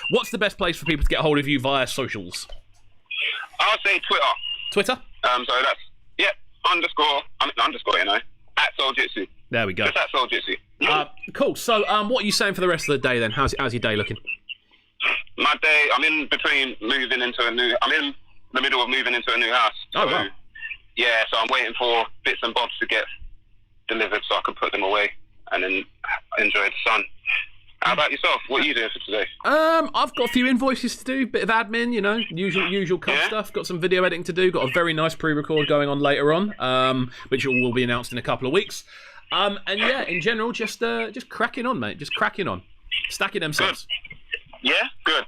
What's the best place for people to get hold of you via socials? I'll say Twitter. Twitter? So that's underscore, you know, at Soljitsu. There we go. Just at Soljitsu. Cool. So, what are you saying for the rest of the day then? How's your day looking? My day, I'm in the middle of moving into a new house. So, oh, wow. Yeah, so I'm waiting for bits and bobs to get delivered so I can put them away and then enjoy the sun. How about yourself? What are you doing for today? I've got a few invoices to do, bit of admin, you know, usual stuff. Got some video editing to do. Got a very nice pre-record going on later on, which will be announced in a couple of weeks. And yeah, in general, just cracking on, mate. Just cracking on, stacking them sets. Yeah, good.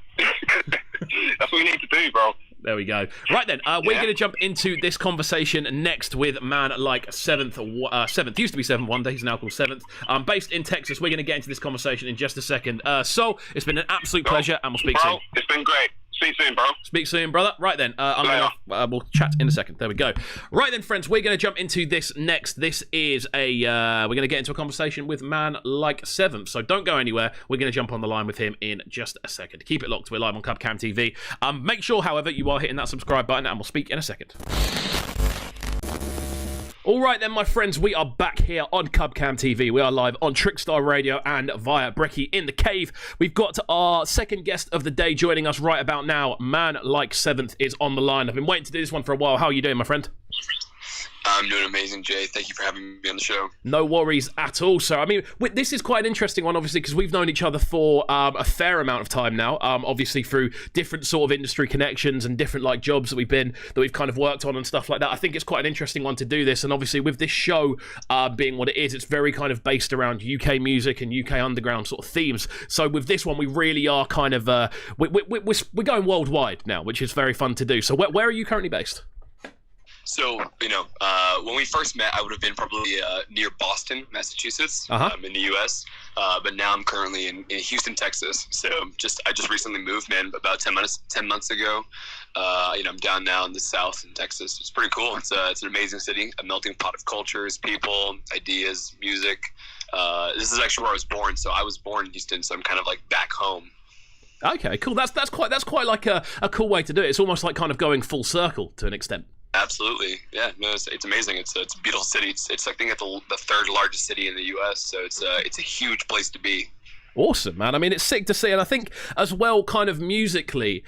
That's what we need to do, bro. There we go. Right then, we're going to jump into this conversation next with man like Sevnth. Sevnth used to be Sevnth one day. He's now called Sevnth. Based in Texas. We're going to get into this conversation in just a second. So it's been an absolute pleasure, and we'll speak soon. It's been great. Speak soon, bro. Speak soon, brother. Right then, we'll chat in a second. There we go. Right then, friends, we're going to jump into this next. This is we're going to get into a conversation with man like Sevnth. So don't go anywhere. We're going to jump on the line with him in just a second. Keep it locked. We're live on Cubcam TV. Make sure, however, you are hitting that subscribe button, and we'll speak in a second. All right then, my friends, we are back here on Cubcam TV. We are live on Trickstar Radio and via Brekky In The Cave. We've got our second guest of the day joining us right about now. Man like Sevnth is on the line. I've been waiting to do this one for a while. How are you doing, my friend? I'm doing amazing, Jay. Thank you for having me on the show. No worries at all, sir. I mean, this is quite an interesting one, obviously, because we've known each other for a fair amount of time now. Obviously, through different sort of industry connections and different like jobs that we've kind of worked on and stuff like that. I think it's quite an interesting one to do this, and obviously with this show being what it is, it's very kind of based around UK music and UK underground sort of themes. So with this one, we really are kind of we're going worldwide now, which is very fun to do. So where are you currently based? So, when we first met, I would have been probably near Boston, Massachusetts, in the U.S., but now I'm currently in Houston, Texas. So I just recently moved, man, about 10 months ago. I'm down now in the South in Texas. It's pretty cool. It's an amazing city, a melting pot of cultures, people, ideas, music. This is actually where I was born. So I was born in Houston, so I'm kind of like back home. Okay, cool. That's quite like a cool way to do it. It's almost like kind of going full circle to an extent. Absolutely, yeah. No, it's amazing. It's a beautiful city. It's I think it's the third largest city in the U.S. So it's a huge place to be. Awesome, man. I mean, it's sick to see. And I think as well, kind of musically,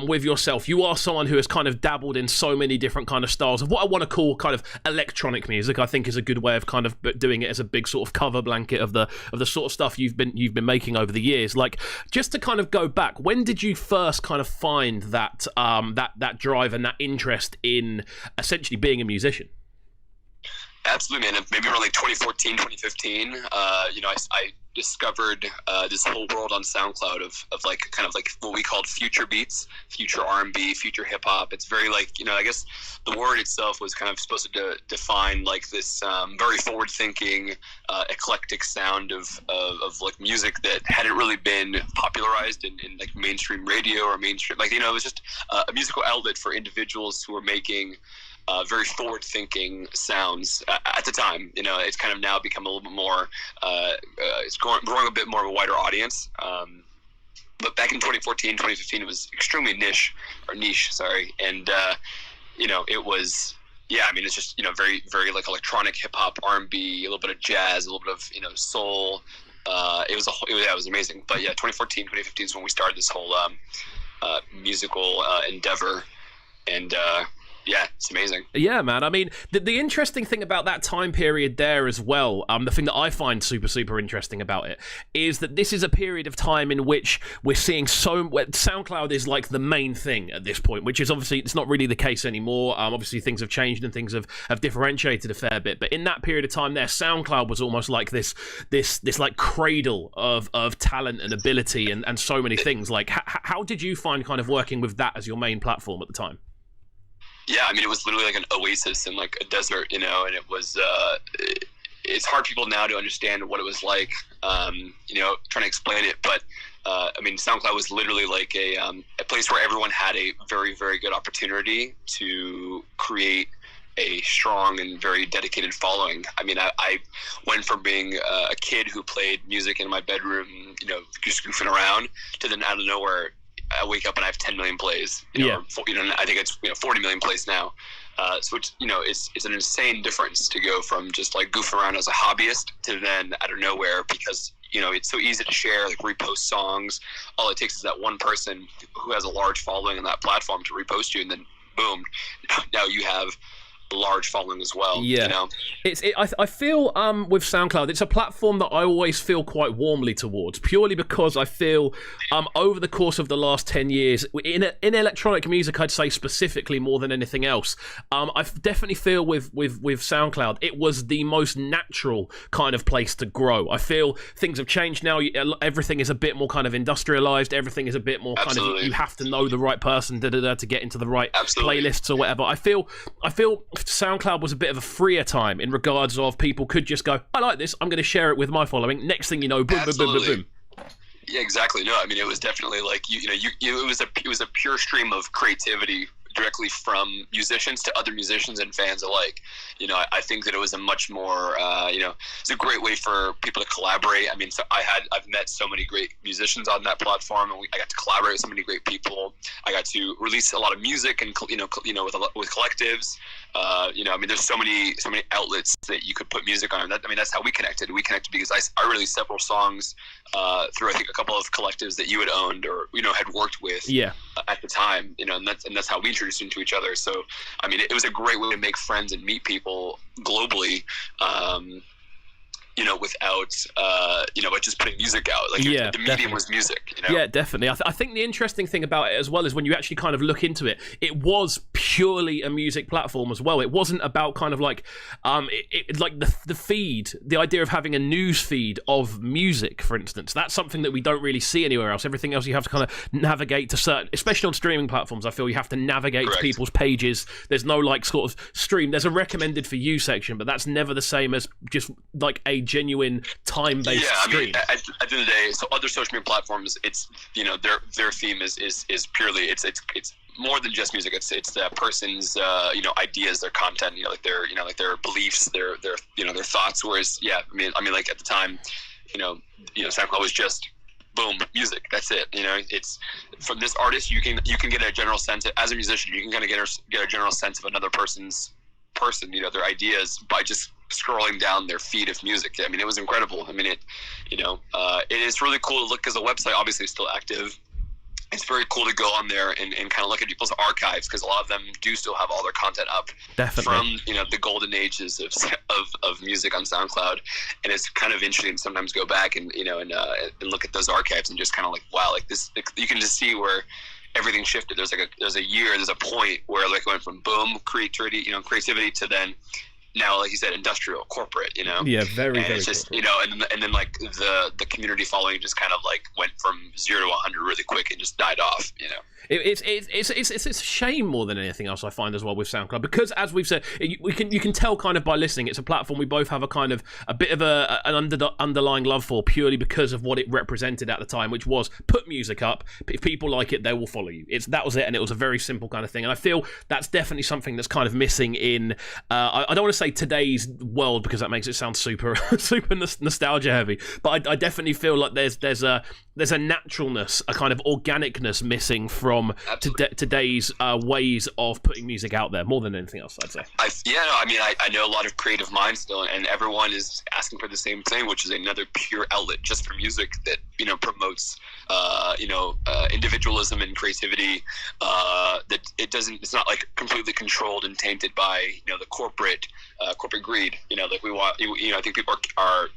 with yourself, you are someone who has kind of dabbled in so many different kind of styles of what I want to call kind of electronic music. I think is a good way of kind of doing it as a big sort of cover blanket of the sort of stuff you've been making over the years. Like, just to kind of go back, when did you first kind of find that that drive and that interest in essentially being a musician? Absolutely, man. Maybe around like 2014, 2015, I discovered this whole world on SoundCloud of like kind of like what we called future beats, future R&B, future hip hop. It's very like, I guess the word itself was kind of supposed to define like this very forward thinking, eclectic sound of like music that hadn't really been popularized in like mainstream radio or mainstream, like, it was just a musical outlet for individuals who were making very forward-thinking sounds at the time. It's kind of now become a little bit more, it's growing a bit more of a wider audience. But back in 2014, 2015, it was extremely niche. And, it was, it's just, very, very like electronic hip-hop, R&B, a little bit of jazz, a little bit of, soul. It was amazing. But, 2014, 2015 is when we started this whole musical endeavor. And, yeah, it's amazing. Yeah, man. I mean, the interesting thing about that time period there as well, the thing that I find super, super interesting about it is that this is a period of time in which we're seeing SoundCloud is like the main thing at this point, which is obviously, it's not really the case anymore. Obviously, things have changed and things have differentiated a fair bit. But in that period of time there, SoundCloud was almost like this like cradle of talent and ability and so many things. Like, how did you find kind of working with that as your main platform at the time? Yeah, I mean, it was literally like an oasis in like a desert, and it was, it's hard for people now to understand what it was like, trying to explain it. But, I mean, SoundCloud was literally like a place where everyone had a very, very good opportunity to create a strong and very dedicated following. I mean, I went from being a kid who played music in my bedroom, just goofing around, to then out of nowhere, I wake up and I have 10 million plays. I think it's 40 million plays now. So it's an insane difference to go from just like goofing around as a hobbyist to then out of nowhere, because it's so easy to share, like repost songs. All it takes is that one person who has a large following on that platform to repost you, and then boom, now you have a large following as well. Yeah, I feel with SoundCloud, it's a platform that I always feel quite warmly towards, purely because I feel over the course of the last 10 years in electronic music, I'd say specifically more than anything else, I definitely feel with SoundCloud, it was the most natural kind of place to grow. I feel things have changed now. Everything is a bit more kind of industrialized. Everything is a bit more kind of, you have to know the right person to get into the right playlists or whatever. I feel SoundCloud was a bit of a freer time in regards of people could just go, I like this, I'm going to share it with my following. Next thing you know, boom, boom, boom, boom, boom. Yeah, exactly. No, I mean, it was definitely like it was a pure stream of creativity directly from musicians to other musicians and fans alike. I think that it was a much more, it's a great way for people to collaborate. I mean, I've met so many great musicians on that platform, and I got to collaborate with so many great people. I got to release a lot of music and, with collectives. I mean, there's so many outlets that you could put music on. That's how we connected. We connected because I released several songs through, I think, a couple of collectives that you had owned or, had worked with at the time, and that's how we introduced into each other. So, I mean, it was a great way to make friends and meet people globally, without, but just putting music out. Like, the medium was music, Yeah, definitely. I think the interesting thing about it as well is when you actually kind of look into it, it was purely a music platform as well. It wasn't about kind of like, like the feed, the idea of having a news feed of music, for instance. That's something that we don't really see anywhere else. Everything else you have to kind of navigate to certain, especially on streaming platforms, I feel you have to navigate to people's pages. There's no like sort of stream. There's a recommended for you section, but that's never the same as just like a genuine time-based stream. At the end of the day, so other social media platforms, it's their theme is purely it's more than just music. It's the person's ideas, their content, like their beliefs, their thoughts. Whereas like at the time, SoundCloud was just boom music. That's it. It's from this artist you can get a general sense of, as a musician, you can kind of get a general sense of another person's their ideas by just scrolling down their feed of music. I mean, it was incredible. I mean, it is really cool to look, because the website obviously is still active. It's very cool to go on there and kind of look at people's archives, because a lot of them do still have all their content up. Definitely. From the golden ages of music on SoundCloud, and it's kind of interesting to sometimes go back and look at those archives and just kind of like, wow, like this, you can just see where everything shifted. There's a point where like it went from boom creativity to then now, like you said, industrial, corporate, Yeah, very, very it's just, corporate. and then like the community following just kind of like went from 0 to 100 really quick and just died off, It's a shame more than anything else, I find, as well, with SoundCloud, because as we've said, you can tell kind of by listening, it's a platform we both have a bit of an underlying love for, purely because of what it represented at the time, which was put music up. If people like it, they will follow you. That was it, and it was a very simple kind of thing. And I feel that's definitely something that's kind of missing in I don't want to say today's world, because that makes it sound super nostalgia heavy, but I definitely feel like there's a naturalness, a kind of organicness missing from today's ways of putting music out there, more than anything else, I'd say. I know a lot of creative minds still, and everyone is asking for the same thing, which is another pure outlet just for music that promotes individualism and creativity, that it's not like completely controlled and tainted by the corporate greed. Like we want, I think people are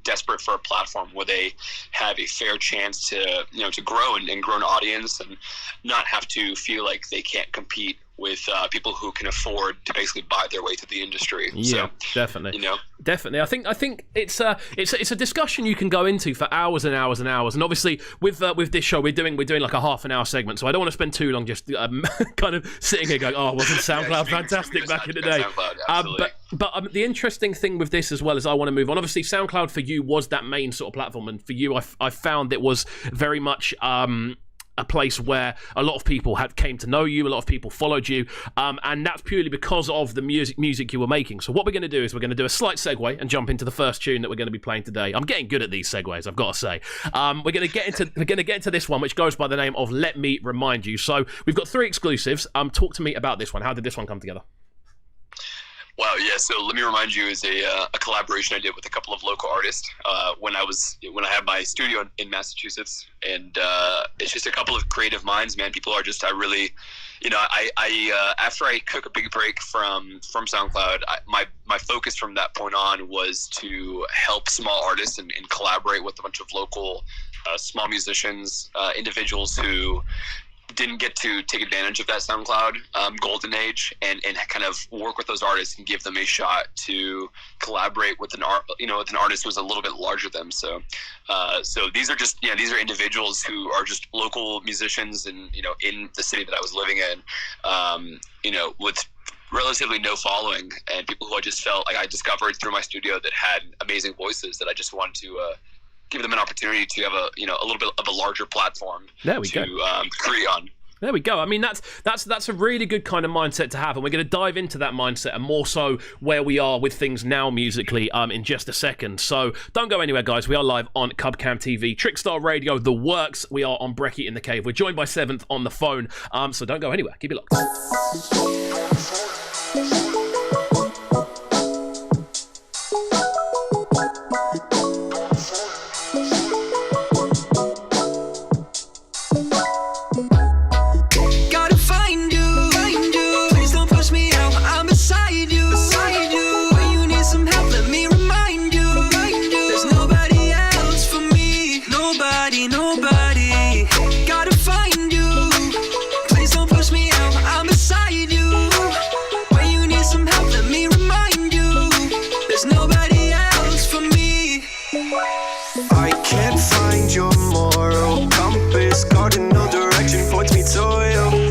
desperate for a platform where they have a fair chance to grow and grow an audience, and not have to feel like they can't compete with people who can afford to basically buy their way through the industry. Yeah, so, definitely. Definitely. I think it's a discussion you can go into for hours and hours and hours. And obviously with this show we're doing like a half an hour segment, so I don't want to spend too long just kind of sitting here going, oh, wasn't SoundCloud fantastic back in the day? But the interesting thing with this as well is I want to move on. Obviously SoundCloud for you was that main sort of platform, and for you I found it was very much a place where a lot of people came to know you, a lot of people followed you, and that's purely because of the music you were making. So what we're going to do is we're going to do a slight segue and jump into the first tune that we're going to be playing today. I'm getting good at these segues, I've got to say. We're going to get into this one, which goes by the name of Let Me Remind You. So we've got 3 exclusives. Talk to me about this one. How did this one come together? Wow, yeah. So Let Me Remind You is a collaboration I did with a couple of local artists when I had my studio in Massachusetts, and it's just a couple of creative minds, man. People are just I after I took a big break from SoundCloud, my focus from that point on was to help small artists and collaborate with a bunch of local small musicians, individuals who didn't get to take advantage of that SoundCloud golden age, and kind of work with those artists and give them a shot to collaborate with an artist who was a little bit larger than them. So these are individuals who are just local musicians, and in the city that I was living in, with relatively no following, and people who I just felt like I discovered through my studio that had amazing voices that I just wanted to give them an opportunity to have a little bit of a larger platform to create on. There we go. I mean, that's a really good kind of mindset to have, and we're going to dive into that mindset and more so where we are with things now musically in just a second. So don't go anywhere, guys. We are live on Cubcam TV, Trickstar Radio, The Works. We are on Brekky In The Cave. We're joined by Sevnth on the phone, so don't go anywhere. Keep it locked. I can't find your moral compass. Cardinal direction points me to you.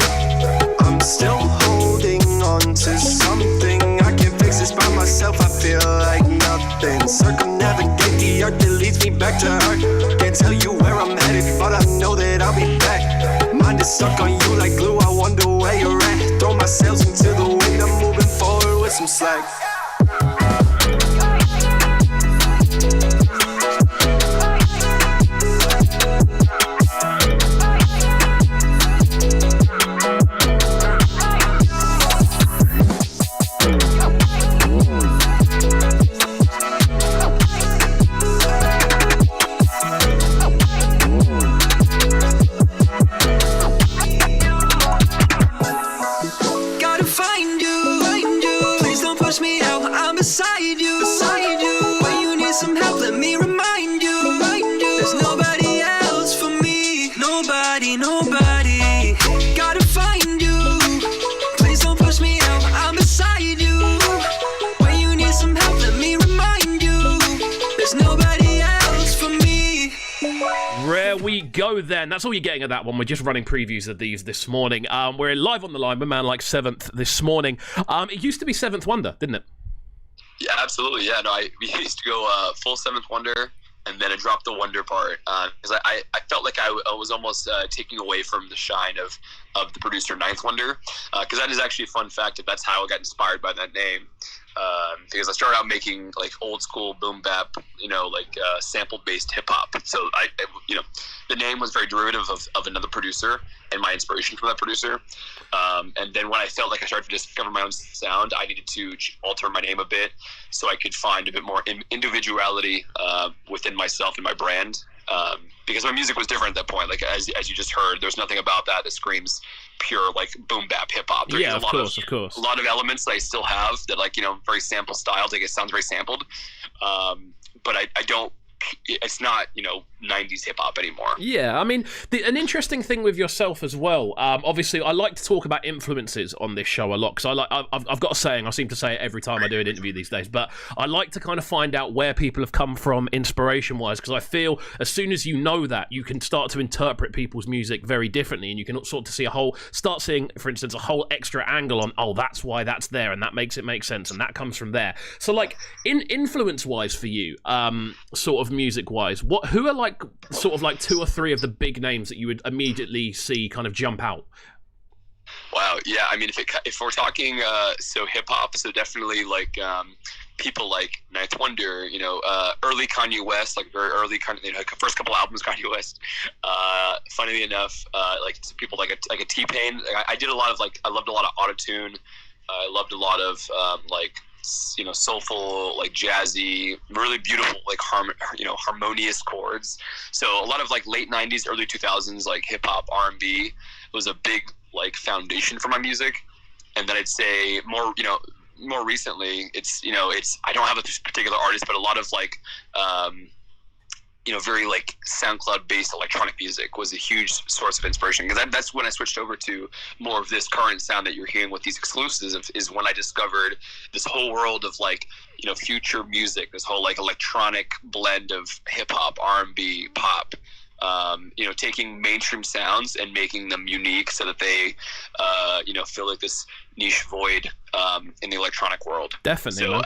I'm still holding on to something. I can't fix this by myself, I feel like nothing. Circumnavigate the arc that leads me back to her. Can't tell you where I'm headed, but I know that I'll be back. Mind is stuck on you like glue, I wonder where you're at. Throw my sails into the wind, I'm moving forward with some slack. Go then. That's all you're getting at that one. We're just running previews of these this morning. We're live on the line with a man like Sevnth this morning. It used to be Seventh Wonder, didn't it? Yeah, absolutely. Yeah, no, we used to go full Seventh Wonder, and then I dropped the Wonder part because I felt like I was almost taking away from the shine of the producer Ninth Wonder, because that is actually a fun fact. That's how I got inspired by that name. Because I started out making like old school boom bap, sample based hip hop. So the name was very derivative of another producer and my inspiration from that producer. And then when I felt like I started to discover my own sound, I needed to alter my name a bit so I could find a bit more individuality within myself and my brand. Because my music was different at that point. Like as you just heard, there's nothing about that screams pure like boom bap hip hop. Yeah, of course. A lot of elements that I still have that very sample style. Like it sounds very sampled, but I don't. It's not 90s hip hop anymore. Yeah, I mean an interesting thing with yourself as well. Obviously, I like to talk about influences on this show a lot because I've got a saying. I seem to say it every time I do an interview these days, but I like to kind of find out where people have come from inspiration wise, because I feel as soon as you know that, you can start to interpret people's music very differently, and you can sort of start seeing, for instance, a whole extra angle on that's why that's there, and that makes it make sense, and that comes from there. So like in influence wise for you, sort of music wise, who are like sort of like 2 or 3 of the big names that you would immediately see kind of jump out? Wow, yeah. I mean, if we're talking hip hop, so definitely like people like Ninth Wonder, early Kanye West, like very early kind of first couple albums Kanye West. Funnily enough, like people like a T-Pain. I did a lot of I loved a lot of autotune. I loved a lot of soulful, like jazzy, really beautiful, like harmonious chords. So a lot of like late 90s, early 2000s, like hip hop, R&B was a big like foundation for my music. And then I'd say more recently, it's I don't have a particular artist, but a lot of like very like SoundCloud based electronic music was a huge source of inspiration, because that's when I switched over to more of this current sound that you're hearing with these exclusives, is when I discovered this whole world of like future music, this whole like electronic blend of hip hop, R&B, pop, taking mainstream sounds and making them unique so that they fill like this niche void in the electronic world. Definitely.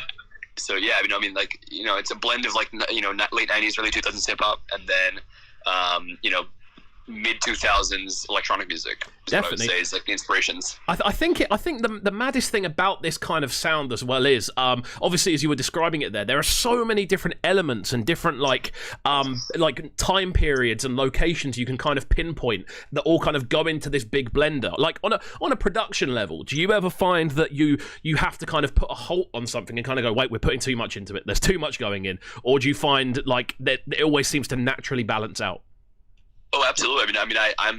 So yeah, I mean, it's a blend of like, late 90s, early 2000s hip hop, and then, mid 2000s electronic music. Definitely, what I would say is like the inspirations. I think the maddest thing about this kind of sound as well is obviously, as you were describing it there are so many different elements and different like time periods and locations you can kind of pinpoint that all kind of go into this big blender. Like on a production level, do you ever find that you have to kind of put a halt on something and kind of go, wait, we're putting too much into it, there's too much going in, or do you find like that it always seems to naturally balance out? Oh, absolutely. I mean,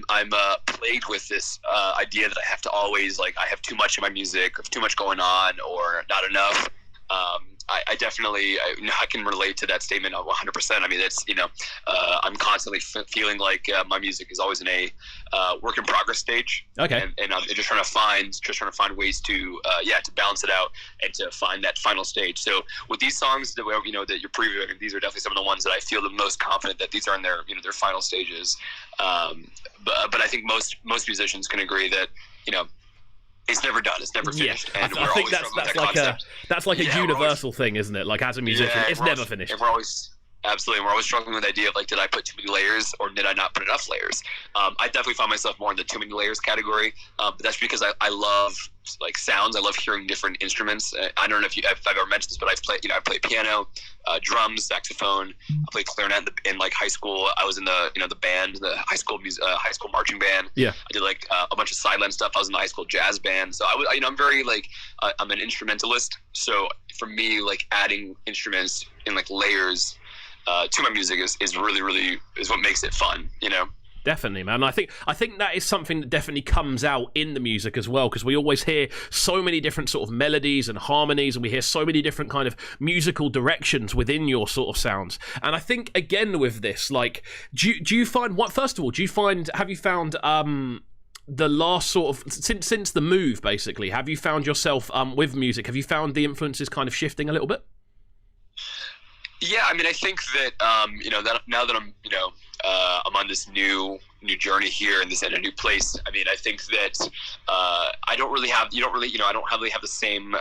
I'm plagued with this idea that I have to always I have too much in my music, too much going on, or not enough. I definitely I can relate to that statement 100%. I mean, it's I'm constantly feeling like my music is always in a work in progress stage. Okay. And I'm just trying to find ways to balance it out and to find that final stage. So with these songs that you're previewing, these are definitely some of the ones that I feel the most confident that these are in their their final stages. But I think most musicians can agree that it's never done. It's never finished. Yeah. And I think that's like a universal thing, isn't it? Like as a musician, it's never finished. And we're always struggling with the idea of like, did I put too many layers or did I not put enough layers? I definitely find myself more in the too many layers category, but that's because I love like sounds. I love hearing different instruments. I don't know if I've ever mentioned this, but I play piano, drums, saxophone. I played clarinet in like high school. I was in the band, the high school marching band. Yeah. I did like a bunch of sideline stuff. I was in the high school jazz band. So I'm very like I'm an instrumentalist. So for me, like adding instruments in like layers to my music is really what makes it fun, Definitely, man. I think that is something that definitely comes out in the music as well, because we always hear so many different sort of melodies and harmonies, and we hear so many different kind of musical directions within your sort of sounds. And I think again with this, like, do you find have you found the last sort of since the move, basically, have you found yourself with music? Have you found the influences kind of shifting a little bit? Yeah, I mean, I think that that now that I'm I'm on this new journey here and in a new place. I mean, I think that I don't really have the same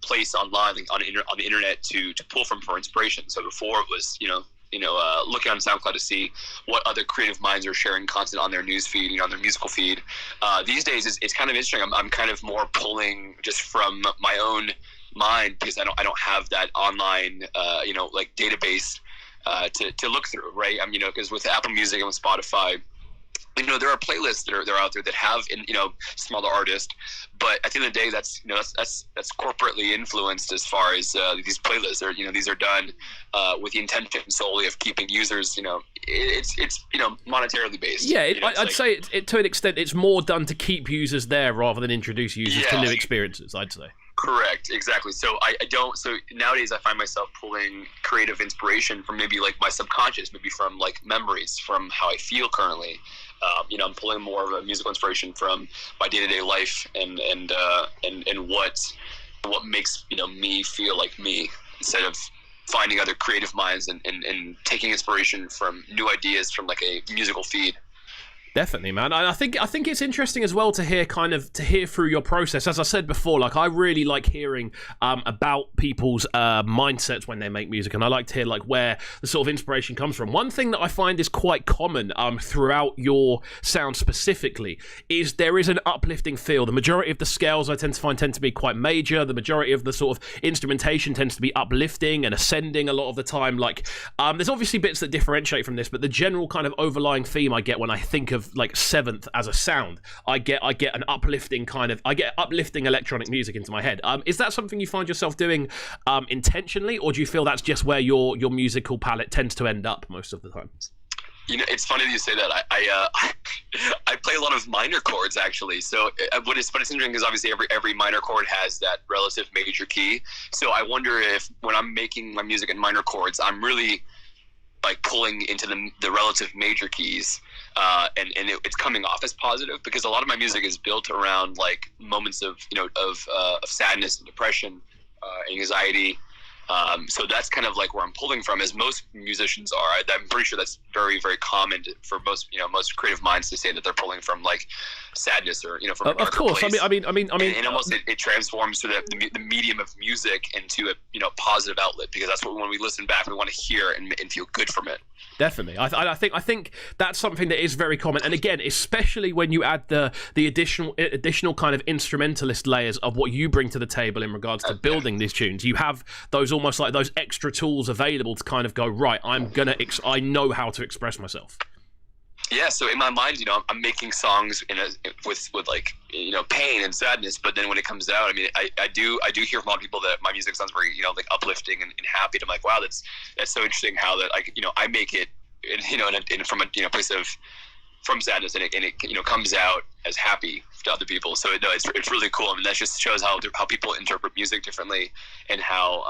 place online on the internet to pull from for inspiration. So before it was looking on SoundCloud to see what other creative minds are sharing content on their news feed, on their musical feed. These days it's kind of interesting. I'm kind of more pulling just from my own mind, because I don't have that online like database to look through, right? Because with Apple Music and with Spotify, there are playlists that are out there that have smaller artists, but at the end of the day, that's corporately influenced as far as these playlists are. These are done with the intention solely of keeping users. It's monetarily based. Yeah, I'd say to an extent, it's more done to keep users there rather than introduce users to new experiences, I'd say. Correct, exactly. So so nowadays I find myself pulling creative inspiration from maybe like my subconscious, maybe from like memories, from how I feel currently. I'm pulling more of a musical inspiration from my day-to-day life and what makes me feel like me, instead of finding other creative minds and taking inspiration from new ideas from like a musical feed. Definitely, man. I think it's interesting as well to hear through your process. As I said before, like I really like hearing about people's mindsets when they make music, and I like to hear like where the sort of inspiration comes from. One thing that I find is quite common throughout your sound specifically is there is an uplifting feel. The majority of the scales I tend to be quite major. The majority of the sort of instrumentation tends to be uplifting and ascending a lot of the time. Like there's obviously bits that differentiate from this, but the general kind of overlying theme I get when I think of like Sevnth as a sound, I get an uplifting electronic music into my head. Is that something you find yourself doing intentionally, or do you feel that's just where your musical palette tends to end up most of the time? It's funny that you say that. I play a lot of minor chords actually. So but it's interesting because obviously every minor chord has that relative major key. So I wonder if when I'm making my music in minor chords, I'm really like pulling into the relative major keys, and it's coming off as positive, because a lot of my music is built around like moments of sadness and depression, anxiety. So that's kind of like where I'm pulling from, as most musicians are. I'm pretty sure that's very, very common for most creative minds to say that they're pulling from like sadness or from a darker of course place. I mean and almost it transforms to the medium of music into a positive outlet, because that's what when we listen back we want to hear and feel good from it. Definitely. I think that's something that is very common, and again, especially when you add the additional kind of instrumentalist layers of what you bring to the table in regards to building these tunes. You have those almost like those extra tools available to kind of go, right, I know how to express myself. Yeah, so in my mind, I'm making songs with like pain and sadness, but then when it comes out, I mean, I do hear from a lot of people that my music sounds very like uplifting and happy. And I'm like, wow, that's so interesting how that I make it from a place of from sadness, and it comes out as happy to other people. So it's really cool. I mean, that just shows how people interpret music differently, and how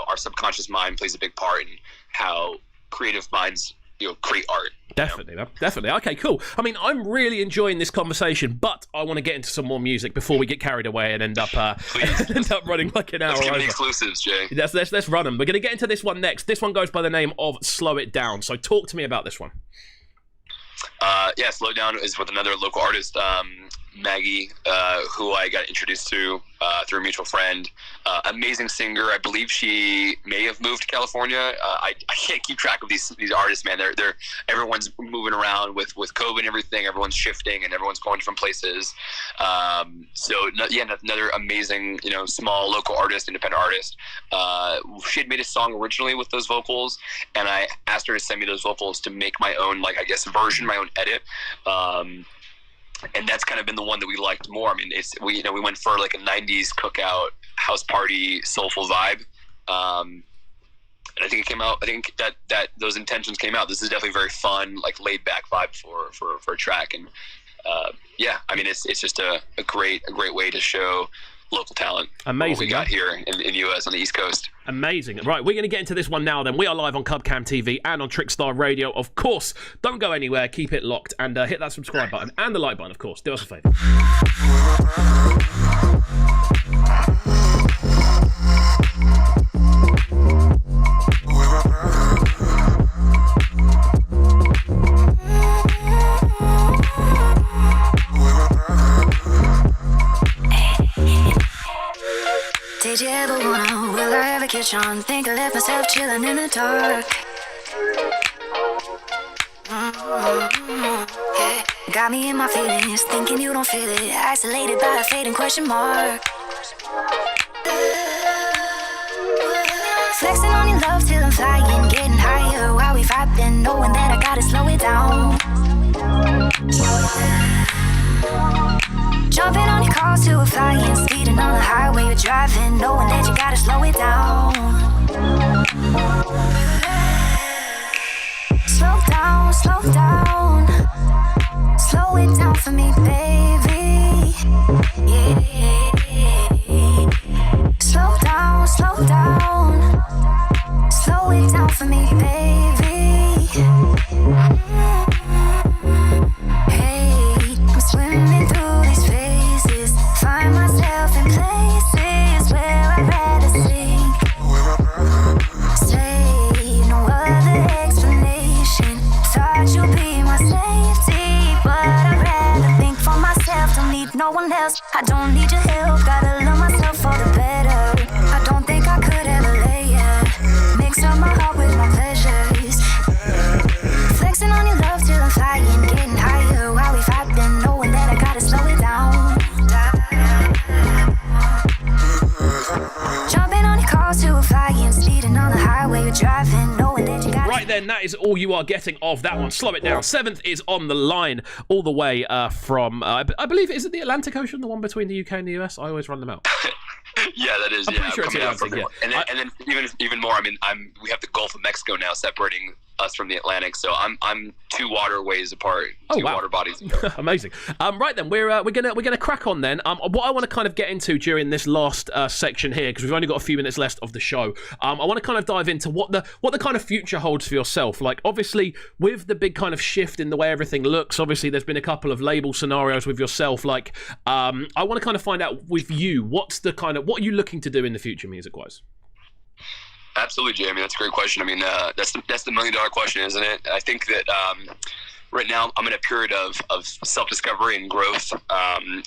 our subconscious mind plays a big part in how creative minds create art. Definitely, man. Definitely. Okay, cool. I mean, I'm really enjoying this conversation, but I want to get into some more music before we get carried away and end up running like an hour Let's give over. the exclusives, Jay. Let's run them. We're going to get into this one next. This one goes by the name of Slow It Down. So talk to me about this one. Slow It Down is with another local artist, Maggie, who I got introduced to through a mutual friend. Amazing singer. I believe she may have moved to California. I can't keep track of these artists, man. They're everyone's moving around with COVID and everything. Everyone's shifting and everyone's going different places. Another amazing, small local artist, independent artist. She had made a song originally with those vocals, and I asked her to send me those vocals to make my own, version, my own edit. And that's kind of been the one that we liked more. I mean, we went for like a 90s cookout house party soulful vibe. And I think it came out. I think that those intentions came out. This is definitely very fun, like laid back vibe for a track. And I mean, it's just a great way to show local talent. Amazing. What we got here in the US on the East Coast. Amazing. Right, we're going to get into this one now then. We are live on Cubcam TV and on Trickstar Radio, of course. Don't go anywhere. Keep it locked and hit that subscribe button and the like button, of course. Do us a favour. Did you ever wanna, will I ever catch on? Think I left myself chilling in the dark. Yeah. Got me in my feelings, thinking you don't feel it. Isolated by a fading question mark. Flexing on your love till I'm flying, getting higher while we vibing, knowing that I gotta slow it down. Jumping on your calls till we're flying, speeding on the highway you're driving, knowing that you gotta slow it down. Slow down, slow down. Slow it down for me, baby. Yeah. Slow down, slow down. Slow it down for me, baby. Hey, I'm swimming through these phases. Find myself in places where I'd rather sink. Say no other explanation. Thought you'd be my safety, but I'd rather think for myself. Don't need no one else. I don't need your help. Gotta love myself for the better. I don't think I could ever lay it. Mix up my heart with my pleasures. Flexing on your love till I'm flying, getting higher while we vibing, knowing that I gotta slow it down. Jumping on your calls till we're flying, speeding on the highway you're driving, knowing that you gotta. Right then, that is all you are getting of that one. Slow it down. Sevnth is on the line all the way from, I believe, is it the Atlantic Ocean, the one between the UK and the US? I always run them out. Yeah, that is. I'm pretty sure it's Atlantic, yeah. And then even more. I mean, we have the Gulf of Mexico now separating us from the Atlantic, so I'm 2 waterways apart. Oh, 2 wow. water bodies apart. Amazing. Right then, we're gonna crack on then. What I want to kind of get into during this last section here, because we've only got a few minutes left of the show. I want to kind of dive into what the kind of future holds for yourself. Like, obviously, with the big kind of shift in the way everything looks, obviously there's been a couple of label scenarios with yourself. Like, I want to kind of find out with you, what are you looking to do in the future, music-wise? Absolutely, Jay. I mean, that's a great question. I mean, that's the $1 million question, isn't it? I think that right now I'm in a period of self-discovery and growth.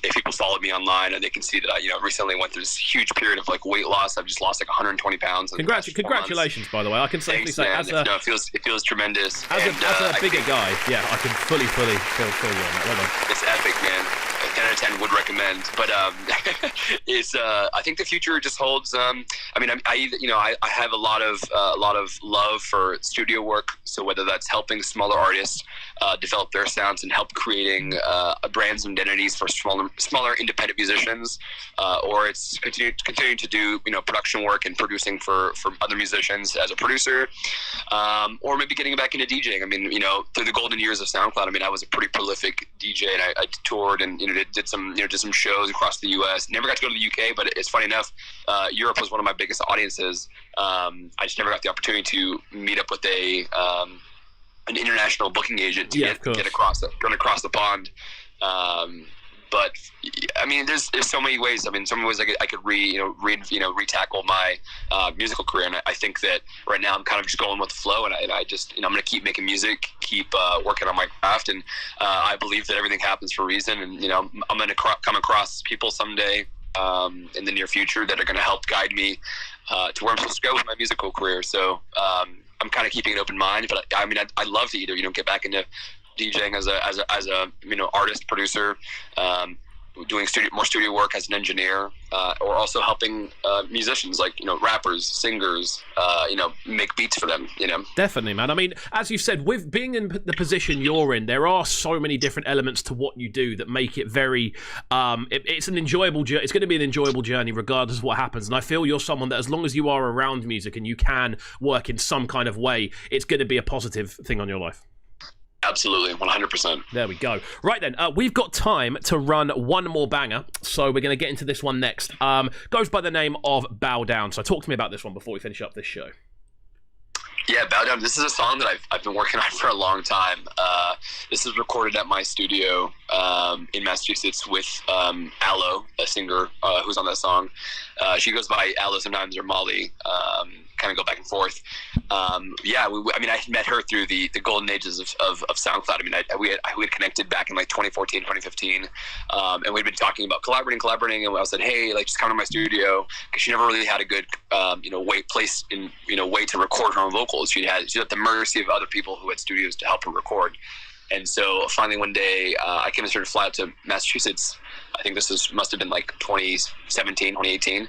If people follow me online, and they can see that I recently went through this huge period of like weight loss. I've just lost like 120 pounds. Congratulations, by the way. I can safely say, it feels tremendous. As a bigger guy, yeah, I can fully feel you on that. Well done. It's epic, man. 10 out of 10 would recommend. But is I think the future just holds. I mean, I have a lot of love for studio work. So whether that's helping smaller artists develop their sounds and help creating brands and identities for smaller independent musicians, or it's continuing to do production work and producing for other musicians as a producer, or maybe getting back into DJing. I mean, through the golden years of SoundCloud, I mean, I was a pretty prolific DJ, and I toured and did some shows across the U.S. Never got to go to the UK, but it's funny enough, Europe was one of my biggest audiences. I just never got the opportunity to meet up with an international booking agent to get across the pond. But I mean, there's so many ways. I mean, so many ways I could retackle my musical career, and I think that right now I'm kind of just going with the flow, and I just I'm gonna keep making music, keep working on my craft, and I believe that everything happens for a reason, and I'm gonna come across people someday in the near future that are gonna help guide me to where I'm supposed to go with my musical career. So I'm kind of keeping an open mind, but I mean, I'd love to either get back into DJing as a artist, producer, doing more studio work as an engineer, or also helping musicians like rappers, singers, make beats for them. Definitely, man. I mean, as you said, with being in the position you're in, there are so many different elements to what you do that make it very. It's an enjoyable. It's going to be an enjoyable journey, regardless of what happens. And I feel you're someone that, as long as you are around music and you can work in some kind of way, it's going to be a positive thing on your life. Absolutely, 100%. There we go. Right then, we've got time to run one more banger, so we're going to get into this one next. Goes by the name of Bow Down. So talk to me about this one before we finish up this show. Yeah, Bow Down. This is a song that I've been working on for a long time. This is recorded at my studio in Massachusetts with Aloe, a singer who's on that song. She goes by Aloe sometimes, or Molly. Kind of go back and forth. I met her through the golden ages of SoundCloud. I mean, we had connected back in like 2014, 2015, and we'd been talking about collaborating. And I said, hey, like, just come to my studio, because she never really had a good, way to record her own vocals. She was at the mercy of other people who had studios to help her record. And so finally one day, I came and started to fly out to Massachusetts. I think must have been like 2017, 2018.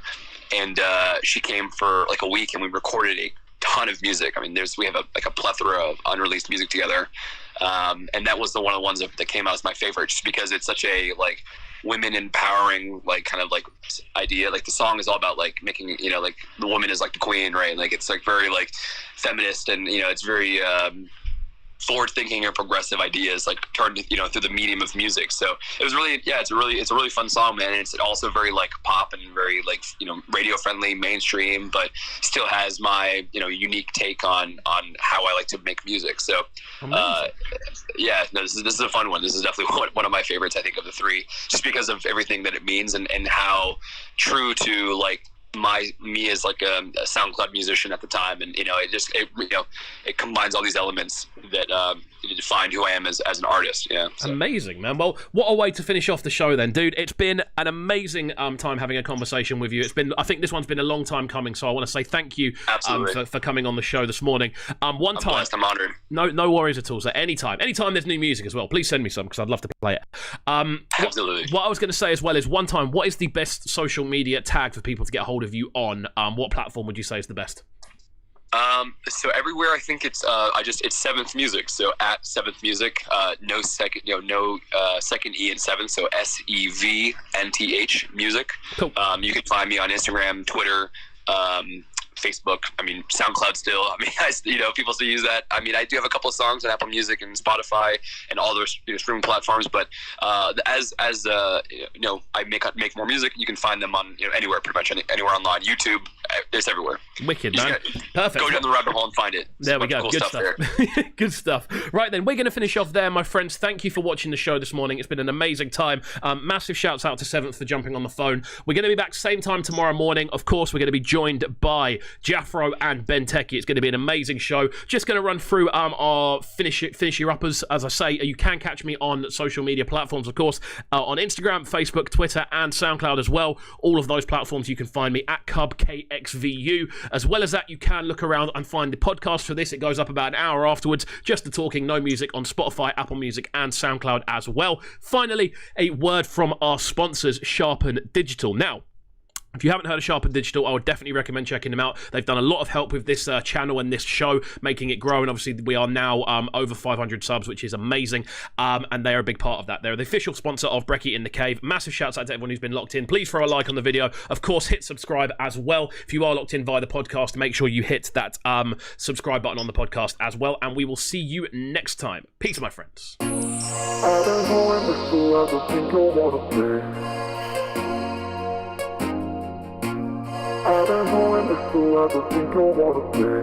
And she came for like a week, and we recorded a ton of music. I mean, we have a plethora of unreleased music together, and that was one of the ones that came out as my favorite, just because it's such a like women empowering kind of idea. Like, the song is all about like making like the woman is like the queen, right? Like, it's like very like feminist, and it's very forward-thinking or progressive ideas like turned through the medium of music. So it was really it's a really fun song, man. And it's also very like pop and very like radio friendly, mainstream, but still has my unique take on how I like to make music. So this is a fun one. This is definitely one of my favorites, I think, of the three, just because of everything that it means and how true to like me as like a SoundCloud musician at the time, and it combines all these elements that define who I am as an artist. So. Amazing, man. Well, what a way to finish off the show then, dude. It's been an amazing time having a conversation with you. I think this one's been a long time coming, so I want to say thank you for coming on the show this morning. I'm blessed, I'm honored. No worries at all. So anytime there's new music as well, please send me some, because I'd love to play it. Absolutely. What I was going to say as well is, what is the best social media tag for people to get a hold of you on? What platform would you say is the best? So everywhere, I think it's it's Sevnth Music. So at Sevnth Music, no second E in Seventh. So SEVNTH Music. Cool. You can find me on Instagram, Twitter, Facebook. I mean, SoundCloud still. I mean, people still use that. I mean, I do have a couple of songs on Apple Music and Spotify and all those streaming platforms. But as I make more music, you can find them on anywhere, pretty much anywhere online. YouTube, it's everywhere. Wicked, man. Perfect. Go down the rabbit hole and find it. There we go. Cool Good stuff. Good stuff. Right then, we're going to finish off there, my friends. Thank you for watching the show this morning. It's been an amazing time. Massive shouts out to Sevnth for jumping on the phone. We're going to be back same time tomorrow morning. Of course, we're going to be joined by Jaffro and Benteke. It's going to be an amazing show. Just going to run through our finishy rappers. As I say, you can catch me on social media platforms, of course, on Instagram, Facebook, Twitter, and SoundCloud as well. All of those platforms you can find me at Cub KXVU. As well as that, you can look around and find the podcast for this. It goes up about an hour afterwards, just the talking, no music, on Spotify, Apple Music, and SoundCloud as well. Finally, a word from our sponsors, Sharpen Digital. Now, if you haven't heard of Sharpen Digital, I would definitely recommend checking them out. They've done a lot of help with this channel and this show, making it grow. And obviously, we are now over 500 subs, which is amazing. And they are a big part of that. They're the official sponsor of Brekky In The Cave. Massive shouts out to everyone who's been locked in. Please throw a like on the video. Of course, hit subscribe as well. If you are locked in via the podcast, make sure you hit that subscribe button on the podcast as well. And we will see you next time. Peace, my friends. I don't know when this will ever think I wanna play.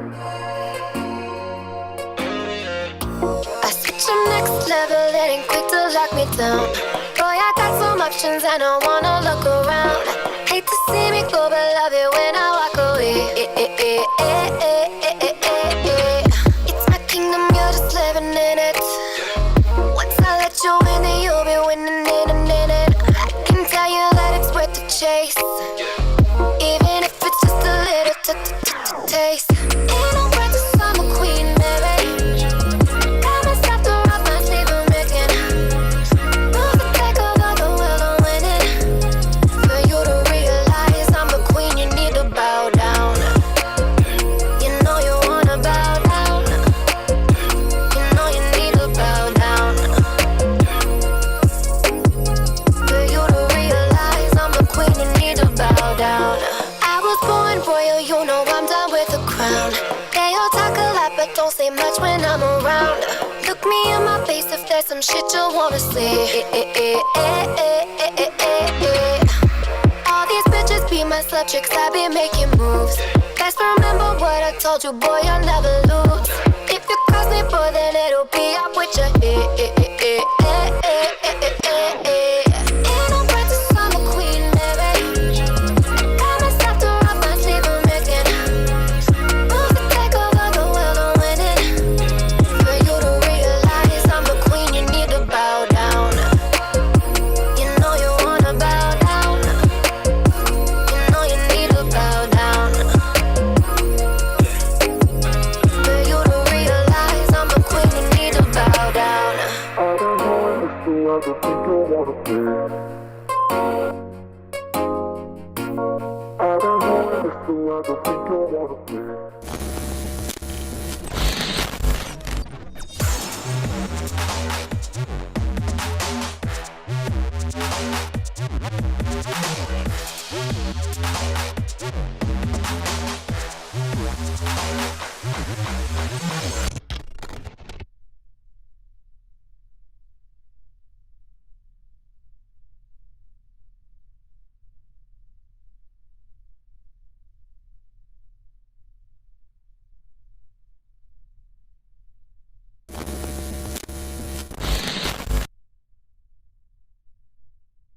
I switch to next level, it ain't quick to lock me down. Boy, I got some options, I don't wanna look around. Hate to see me go, but love it when I walk away. It's my kingdom, you're just living in it. Once I let you in, then you'll be winning in a minute. I can tell you that it's worth the chase. Even if it's just a little taste. Ain't no practice, I'm a queen, baby. Got myself to rock my sleeve, I'm making moves to take over the world, I'm winning. For you to realize I'm the queen, you need to bow down. You know you wanna bow down. You know you need to bow down. For you to realize I'm the queen, you need to bow down. Born royal, you know I'm done with the crown. They all talk a lot, but don't say much when I'm around. Look me in my face if there's some shit you wanna say. All these bitches be my slut tricks, I be making moves. Best remember what I told you, boy, I'll never lose. If you cross me, boy, then it'll be up with your I think I wanna play. I don't know if it's the weather, think I wanna